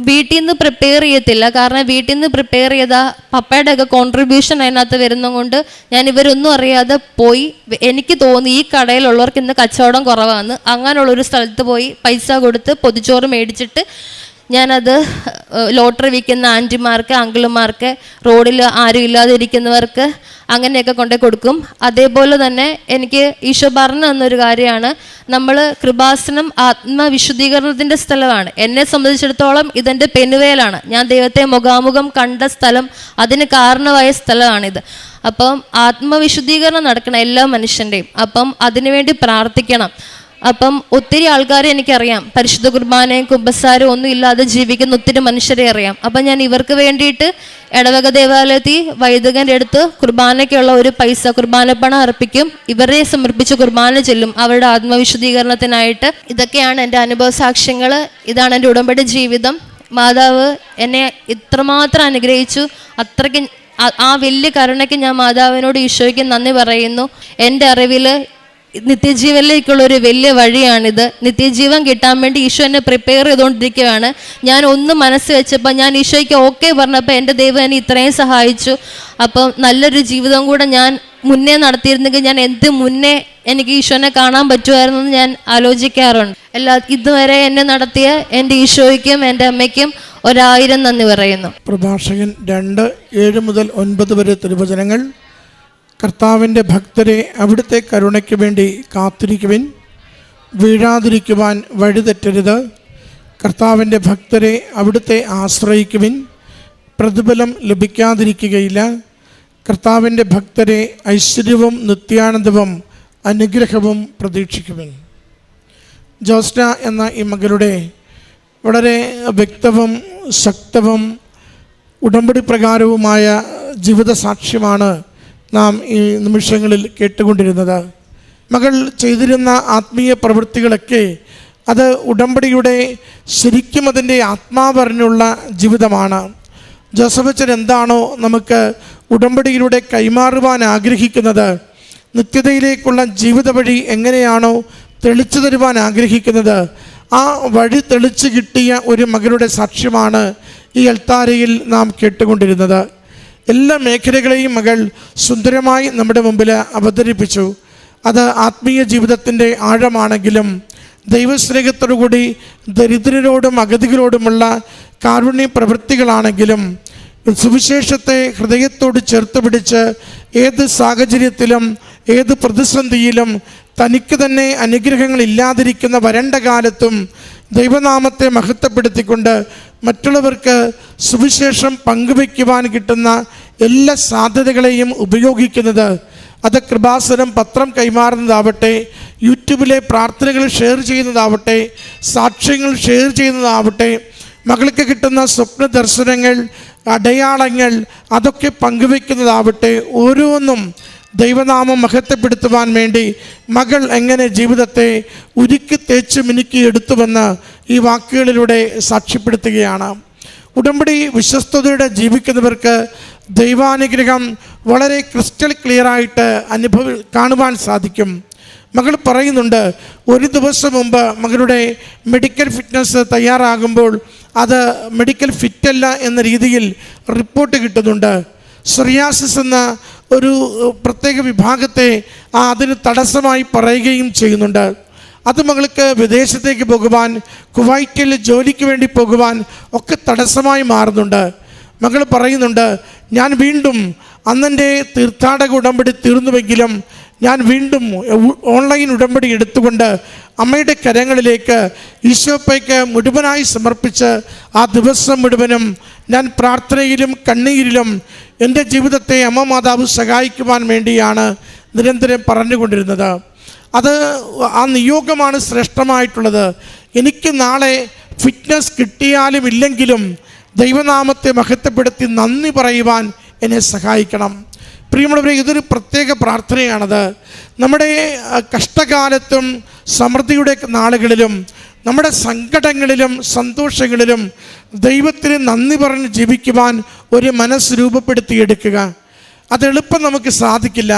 വീട്ടിൽ നിന്ന് പ്രിപ്പയർ ചെയ്യത്തില്ല. കാരണം വീട്ടിൽ നിന്ന് പ്രിപ്പയർ ചെയ്താൽ പപ്പയുടെയൊക്കെ കോൺട്രിബ്യൂഷൻ അതിനകത്ത് വരുന്നതുകൊണ്ട് ഞാൻ ഇവരൊന്നും അറിയാതെ പോയി, എനിക്ക് തോന്നി ഈ കടയിലുള്ളവർക്ക് ഇന്ന് കച്ചവടം കുറവാണ്, അങ്ങനെയുള്ളൊരു സ്ഥലത്ത് പോയി പൈസ കൊടുത്ത് പൊതിച്ചോറ് മേടിച്ചിട്ട് ഞാനത് ലോട്ടറി വിൽക്കുന്ന ആൻറ്റിമാർക്ക്, അങ്കിളുമാർക്ക്, റോഡിൽ ആരും ഇല്ലാതെ ഇരിക്കുന്നവർക്ക് അങ്ങനെയൊക്കെ കൊണ്ടു കൊടുക്കും. അതേപോലെ തന്നെ എനിക്ക് ഈശോ പറഞ്ഞു തന്നൊരു കാര്യമാണ്, നമ്മൾ കൃപാസനം ആത്മവിശുദ്ധീകരണത്തിൻ്റെ സ്ഥലമാണ്. എന്നെ സംബന്ധിച്ചിടത്തോളം ഇതെൻ്റെ പെനുവേലാണ്. ഞാൻ ദൈവത്തെ മുഖാമുഖം കണ്ട സ്ഥലം, അതിന് കാരണമായ സ്ഥലമാണിത്. അപ്പം ആത്മവിശുദ്ധീകരണം നടക്കണം എല്ലാ മനുഷ്യൻ്റെയും. അപ്പം അതിനുവേണ്ടി പ്രാർത്ഥിക്കണം. അപ്പം ഒത്തിരി ആൾക്കാരെ എനിക്കറിയാം, പരിശുദ്ധ കുർബാനയും കുമ്പസാരവും ഒന്നും ഇല്ലാതെ ജീവിക്കുന്ന ഒത്തിരി മനുഷ്യരെ അറിയാം. അപ്പം ഞാൻ ഇവർക്ക് വേണ്ടിയിട്ട് ഇടവക ദേവാലയത്തിൽ വൈദികൻ്റെ അടുത്ത് കുർബാനയ്ക്കുള്ള ഒരു പൈസ കുർബാനപ്പണം അർപ്പിക്കും. ഇവരെ സമർപ്പിച്ച് കുർബാന ചെല്ലും അവരുടെ ആത്മവിശുദ്ധീകരണത്തിനായിട്ട്. ഇതൊക്കെയാണ് എൻ്റെ അനുഭവ സാക്ഷ്യങ്ങൾ. ഇതാണ് എൻ്റെ ഉടമ്പടി ജീവിതം. മാതാവ് എന്നെ ഇത്രമാത്രം അനുഗ്രഹിച്ചു. അത്രയ്ക്ക് ആ വലിയ കരുണയ്ക്ക് ഞാൻ മാതാവിനോട് ഈശോയ്ക്ക് നന്ദി പറയുന്നു. എൻ്റെ അറിവിൽ നിത്യജീവനിലേക്കുള്ളൊരു വലിയ വഴിയാണിത്. നിത്യജീവൻ കിട്ടാൻ വേണ്ടി ഈശോ എന്നെ പ്രിപ്പയർ ചെയ്തുകൊണ്ടിരിക്കുകയാണ്. ഞാൻ ഒന്ന് മനസ്സ് വെച്ചപ്പോൾ, ഞാൻ ഈശോയ്ക്ക് ഓക്കെ പറഞ്ഞപ്പോൾ എൻ്റെ ദൈവം എന്നെ ഇത്രയും സഹായിച്ചു. അപ്പം നല്ലൊരു ജീവിതം കൂടെ ഞാൻ മുന്നേ നടത്തിയിരുന്നെങ്കിൽ ഞാൻ എന്ത് മുന്നേ എനിക്ക് ഈശോനെ കാണാൻ പറ്റുമായിരുന്നു എന്ന് ഞാൻ ആലോചിക്കാറുണ്ട്. ഇതുവരെ എന്നെ നടത്തിയ എൻ്റെ ഈശോയ്ക്കും എൻ്റെ അമ്മയ്ക്കും 1000 നന്ദി പറയുന്നു. പ്രഭാഷകൻ 2:7 മുതൽ 9 വരെ തിരുവചനങ്ങൾ. കർത്താവിൻ്റെ ഭക്തരെ അവിടുത്തെ കരുണയ്ക്ക് വേണ്ടി കാത്തിരിക്കുവിൻ, വീഴാതിരിക്കുവാൻ വഴിതെറ്റരുത്. കർത്താവിൻ്റെ ഭക്തരെ അവിടുത്തെ ആശ്രയിക്കുവിൻ, പ്രതിഫലം ലഭിക്കാതിരിക്കുകയില്ല. കർത്താവിൻ്റെ ഭക്തരെ ഐശ്വര്യവും നിത്യാനന്ദവും അനുഗ്രഹവും പ്രതീക്ഷിക്കുവിൻ. ജോസ്ന എന്ന ഈ മകളുടെ വളരെ വ്യക്തവും ശക്തവും ഉടമ്പടി പ്രകാരവുമായ ജീവിത സാക്ഷ്യമാണ് നാം ഈ നിമിഷങ്ങളിൽ കേട്ടുകൊണ്ടിരുന്നത്. മകൾ ചെയ്തിരുന്ന ആത്മീയ പ്രവൃത്തികളൊക്കെ അത് ഉടമ്പടിയുടെ ശരിക്കും അതിൻ്റെ ആത്മാവറിഞ്ഞുള്ള ജീവിതമാണ്. ജോസഫച്ചൻ എന്താണോ നമുക്ക് ഉടമ്പടിയിലൂടെ കൈമാറുവാൻ ആഗ്രഹിക്കുന്നത്, നിത്യതയിലേക്കുള്ള ജീവിത വഴി എങ്ങനെയാണോ തെളിച്ചു തരുവാൻ ആഗ്രഹിക്കുന്നത്, ആ വഴി തെളിച്ച് കിട്ടിയ ഒരു മകളുടെ സാക്ഷ്യമാണ് ഈ അൾത്താരയിൽ നാം കേട്ടുകൊണ്ടിരുന്നത്. എല്ലാ മേഖലകളെയും മകൾ സുന്ദരമായി നമ്മുടെ മുമ്പിൽ അവതരിപ്പിച്ചു. അത് ആത്മീയ ജീവിതത്തിൻ്റെ ആഴമാണെങ്കിലും ദൈവസ്നേഹത്തോടുകൂടി ദരിദ്രരോടും അഗതികളോടുമുള്ള കാരുണ്യ പ്രവൃത്തികളാണെങ്കിലും സുവിശേഷത്തെ ഹൃദയത്തോട് ചേർത്ത് പിടിച്ച് ഏത് സാഹചര്യത്തിലും ഏത് പ്രതിസന്ധിയിലും തനിക്ക് തന്നെ അനുഗ്രഹങ്ങളില്ലാതിരിക്കുന്ന വരണ്ട കാലത്തും ദൈവനാമത്തെ മഹത്വപ്പെടുത്തിക്കൊണ്ട് മറ്റുള്ളവർക്ക് സുവിശേഷം പങ്കുവയ്ക്കുവാൻ കിട്ടുന്ന എല്ലാ സാധ്യതകളെയും ഉപയോഗിക്കുന്നത്, അത് കൃപാസനം പത്രം കൈമാറുന്നതാവട്ടെ, യൂട്യൂബിലെ പ്രാർത്ഥനകൾ ഷെയർ ചെയ്യുന്നതാവട്ടെ, സാക്ഷ്യങ്ങൾ ഷെയർ ചെയ്യുന്നതാവട്ടെ, മകൾക്ക് കിട്ടുന്ന സ്വപ്ന ദർശനങ്ങൾ, അടയാളങ്ങൾ അതൊക്കെ പങ്കുവയ്ക്കുന്നതാവട്ടെ, ഓരോന്നും ദൈവനാമം മഹത്വപ്പെടുത്തുവാൻ വേണ്ടി മകൾ എങ്ങനെ ജീവിതത്തെ ഉരുക്കി തേച്ച് മിനുക്കി എടുത്തുവെന്ന് ഈ വാക്കുകളിലൂടെ സാക്ഷ്യപ്പെടുത്തുകയാണ്. ഉടമ്പടി വിശ്വസ്തയോടെ ജീവിക്കുന്നവർക്ക് ദൈവാനുഗ്രഹം വളരെ ക്രിസ്റ്റൽ ക്ലിയറായിട്ട് കാണുവാൻ സാധിക്കും. മകൾ പറയുന്നുണ്ട്, ഒരു ദിവസം മുമ്പ് മകളുടെ മെഡിക്കൽ ഫിറ്റ്നസ് തയ്യാറാകുമ്പോൾ അത് മെഡിക്കൽ ഫിറ്റല്ല എന്ന രീതിയിൽ റിപ്പോർട്ട് കിട്ടുന്നുണ്ട്. സോറിയാസിസ് എന്ന ഒരു പ്രത്യേക വിഭാഗത്തെ അതിന് തടസ്സമായി പറയുകയും ചെയ്യുന്നുണ്ട്. അത് മകൾക്ക് വിദേശത്തേക്ക് പോകുവാൻ, കുവൈറ്റിൽ ജോലിക്ക് വേണ്ടി പോകുവാൻ ഒക്കെ തടസ്സമായി മാറുന്നുണ്ട്. മകൾ പറയുന്നുണ്ട്, ഞാൻ വീണ്ടും അന്നെൻ്റെ തീർത്ഥാടക ഉടമ്പടി തീർന്നുവെങ്കിലും ഞാൻ വീണ്ടും ഓൺലൈൻ ഉടമ്പടി എടുത്തുകൊണ്ട് അമ്മയുടെ കരങ്ങളിലേക്ക് ഈശോപ്പയ്ക്ക് മുഴുവനായി സമർപ്പിച്ച് ആ ദിവസം മുഴുവനും ഞാൻ പ്രാർത്ഥനയിലും കണ്ണീരിലും എൻ്റെ ജീവിതത്തെ അമ്മ മാതാവ് സഹായിക്കുവാൻ വേണ്ടിയാണ് നിരന്തരം പറഞ്ഞുകൊണ്ടിരുന്നത്. അത് ആ നിയോഗമാണ് ശ്രേഷ്ഠമായിട്ടുള്ളത്. എനിക്ക് നാളെ ഫിറ്റ്നസ് കിട്ടിയാലും ഇല്ലെങ്കിലും ദൈവനാമത്തെ മഹത്വപ്പെടുത്തി നന്ദി പറയുവാൻ എന്നെ സഹായിക്കണം. പ്രിയമുള്ളവരെ, ഇതൊരു പ്രത്യേക പ്രാർത്ഥനയാണത്. നമ്മുടെ കഷ്ടകാലത്തും സമൃദ്ധിയുടെ നാളുകളിലും നമ്മുടെ സങ്കടങ്ങളിലും സന്തോഷങ്ങളിലും ദൈവത്തിന് നന്ദി പറഞ്ഞ് ജീവിക്കുവാൻ ഒരു മനസ്സ് രൂപപ്പെടുത്തിയെടുക്കുക. അതെളുപ്പം നമുക്ക് സാധിക്കില്ല.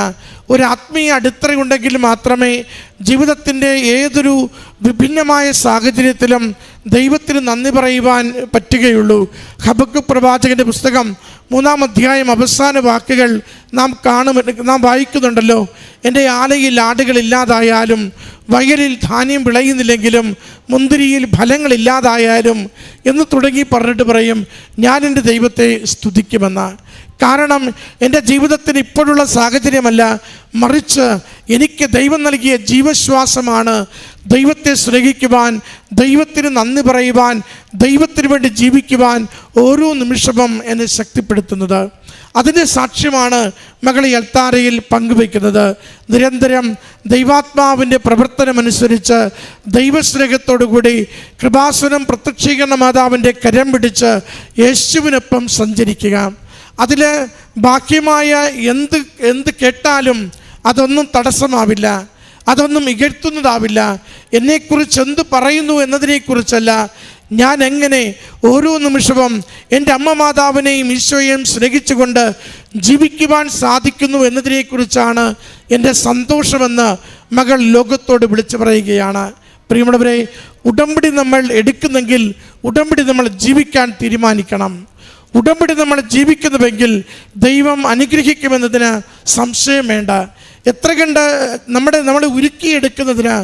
ഒരു ആത്മീയ അടിത്തറയുണ്ടെങ്കിൽ മാത്രമേ ജീവിതത്തിൻ്റെ ഏതൊരു വിഭിന്നമായ സാഹചര്യത്തിലും ദൈവത്തിന് നന്ദി പറയുവാൻ പറ്റുകയുള്ളൂ. ഹബക്കൂക്ക് പ്രവാചകൻ്റെ പുസ്തകം 3-ാം അധ്യായം അവസാന വാക്കുകൾ നാം വായിക്കുന്നുണ്ടല്ലോ. എൻ്റെ ആലയിൽ ആടുകളില്ലാതായാലും വയലിൽ ധാന്യം വിളയുന്നില്ലെങ്കിലും മുന്തിരിയിൽ ഫലങ്ങളില്ലാതായാലും എന്ന് തുടങ്ങി പറഞ്ഞിട്ട് പറയും, ഞാൻ എൻ്റെ ദൈവത്തെ സ്തുതിക്കുമെന്ന്. കാരണം എൻ്റെ ജീവിതത്തിന് ഇപ്പോഴുള്ള സാഹചര്യമല്ല, മറിച്ച് എനിക്ക് ദൈവം നൽകിയ ജീവശ്വാസമാണ് ദൈവത്തെ സ്നേഹിക്കുവാൻ, ദൈവത്തിന് നന്ദി പറയുവാൻ, ദൈവത്തിന് വേണ്ടി ജീവിക്കുവാൻ ഓരോ നിമിഷവും എന്നെ ശക്തിപ്പെടുത്തുന്നത്. അതിൻ്റെ സാക്ഷ്യമാണ് മകൾ ഈ അൾത്താരയിൽ പങ്കുവയ്ക്കുന്നത്. നിരന്തരം ദൈവാത്മാവിൻ്റെ പ്രവർത്തനമനുസരിച്ച് ദൈവസ്നേഹത്തോടുകൂടി കൃപാസനം പ്രത്യക്ഷീകരണ മാതാവിൻ്റെ കരം പിടിച്ച് യേശുവിനൊപ്പം സഞ്ചരിക്കുക. അതിൽ ബാഹ്യമായ എന്ത് കേട്ടാലും അതൊന്നും തടസ്സമാവില്ല, അതൊന്നും ഇകഴ്ത്തുന്നതാവില്ല. എന്നെക്കുറിച്ച് എന്ത് പറയുന്നു എന്നതിനെക്കുറിച്ചല്ല, ഞാൻ എങ്ങനെ ഓരോ നിമിഷവും എൻ്റെ അമ്മ മാതാവിനെയും ഈശോയെയും സ്നേഹിച്ചുകൊണ്ട് ജീവിക്കുവാൻ സാധിക്കുന്നു എന്നതിനെക്കുറിച്ചാണ് എൻ്റെ സന്തോഷമെന്ന് മകൾ ലോകത്തോട് വിളിച്ചു പറയുകയാണ്. പ്രിയമുള്ളവരെ, ഉടമ്പടി നമ്മൾ എടുക്കുന്നെങ്കിൽ ഉടമ്പടി നമ്മൾ ജീവിക്കാൻ തീരുമാനിക്കണം. ഉടമ്പടി നമ്മൾ ജീവിക്കുന്നുവെങ്കിൽ ദൈവം അനുഗ്രഹിക്കുമെന്നതിന് സംശയം വേണ്ട. എത്ര കണ്ട് നമ്മളെ ഉരുക്കിയെടുക്കുന്നതിന്,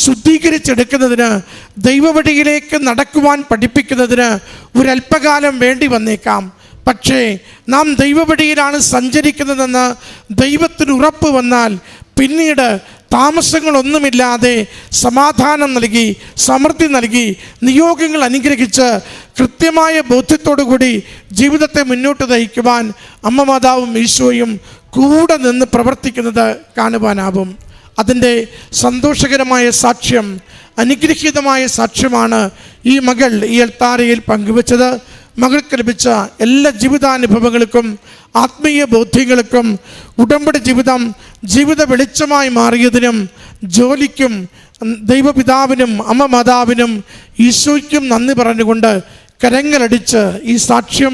ശുദ്ധീകരിച്ചെടുക്കുന്നതിന്, ദൈവവഴിയിലേക്ക് നടക്കുവാൻ പഠിപ്പിക്കുന്നതിന് ഒരല്പകാലം വേണ്ടി വന്നേക്കാം. പക്ഷേ നാം ദൈവവഴിയിലാണ് സഞ്ചരിക്കുന്നതെന്ന് ദൈവത്തിന് ഉറപ്പ് വന്നാൽ പിന്നീട് താമസങ്ങളൊന്നുമില്ലാതെ സമാധാനം നൽകി, സമൃദ്ധി നൽകി, നിയോഗങ്ങൾ അനുഗ്രഹിച്ച് കൃത്യമായ ബോധ്യത്തോടുകൂടി ജീവിതത്തെ മുന്നോട്ട് നയിക്കുവാൻ അമ്മ മാതാവും ഈശോയും കൂടെ നിന്ന് പ്രവർത്തിക്കുന്നത് കാണുവാനാവും. അതിൻ്റെ സന്തോഷകരമായ സാക്ഷ്യം, അനുഗ്രഹീതമായ സാക്ഷ്യമാണ് ഈ മകൾ ഈ അൾത്താരയിൽ പങ്കുവച്ചത്. മകൾക്ക് ലഭിച്ച എല്ലാ ജീവിതാനുഭവങ്ങൾക്കും ആത്മീയ ബോധ്യങ്ങൾക്കും ഉടമ്പടി ജീവിത വെളിച്ചമായി മാറിയതിനും ജോലിക്കും ദൈവപിതാവിനും അമ്മ മാതാവിനും ഈശോയ്ക്കും നന്ദി പറഞ്ഞുകൊണ്ട് കരങ്ങളടിച്ച് ഈ സാക്ഷ്യം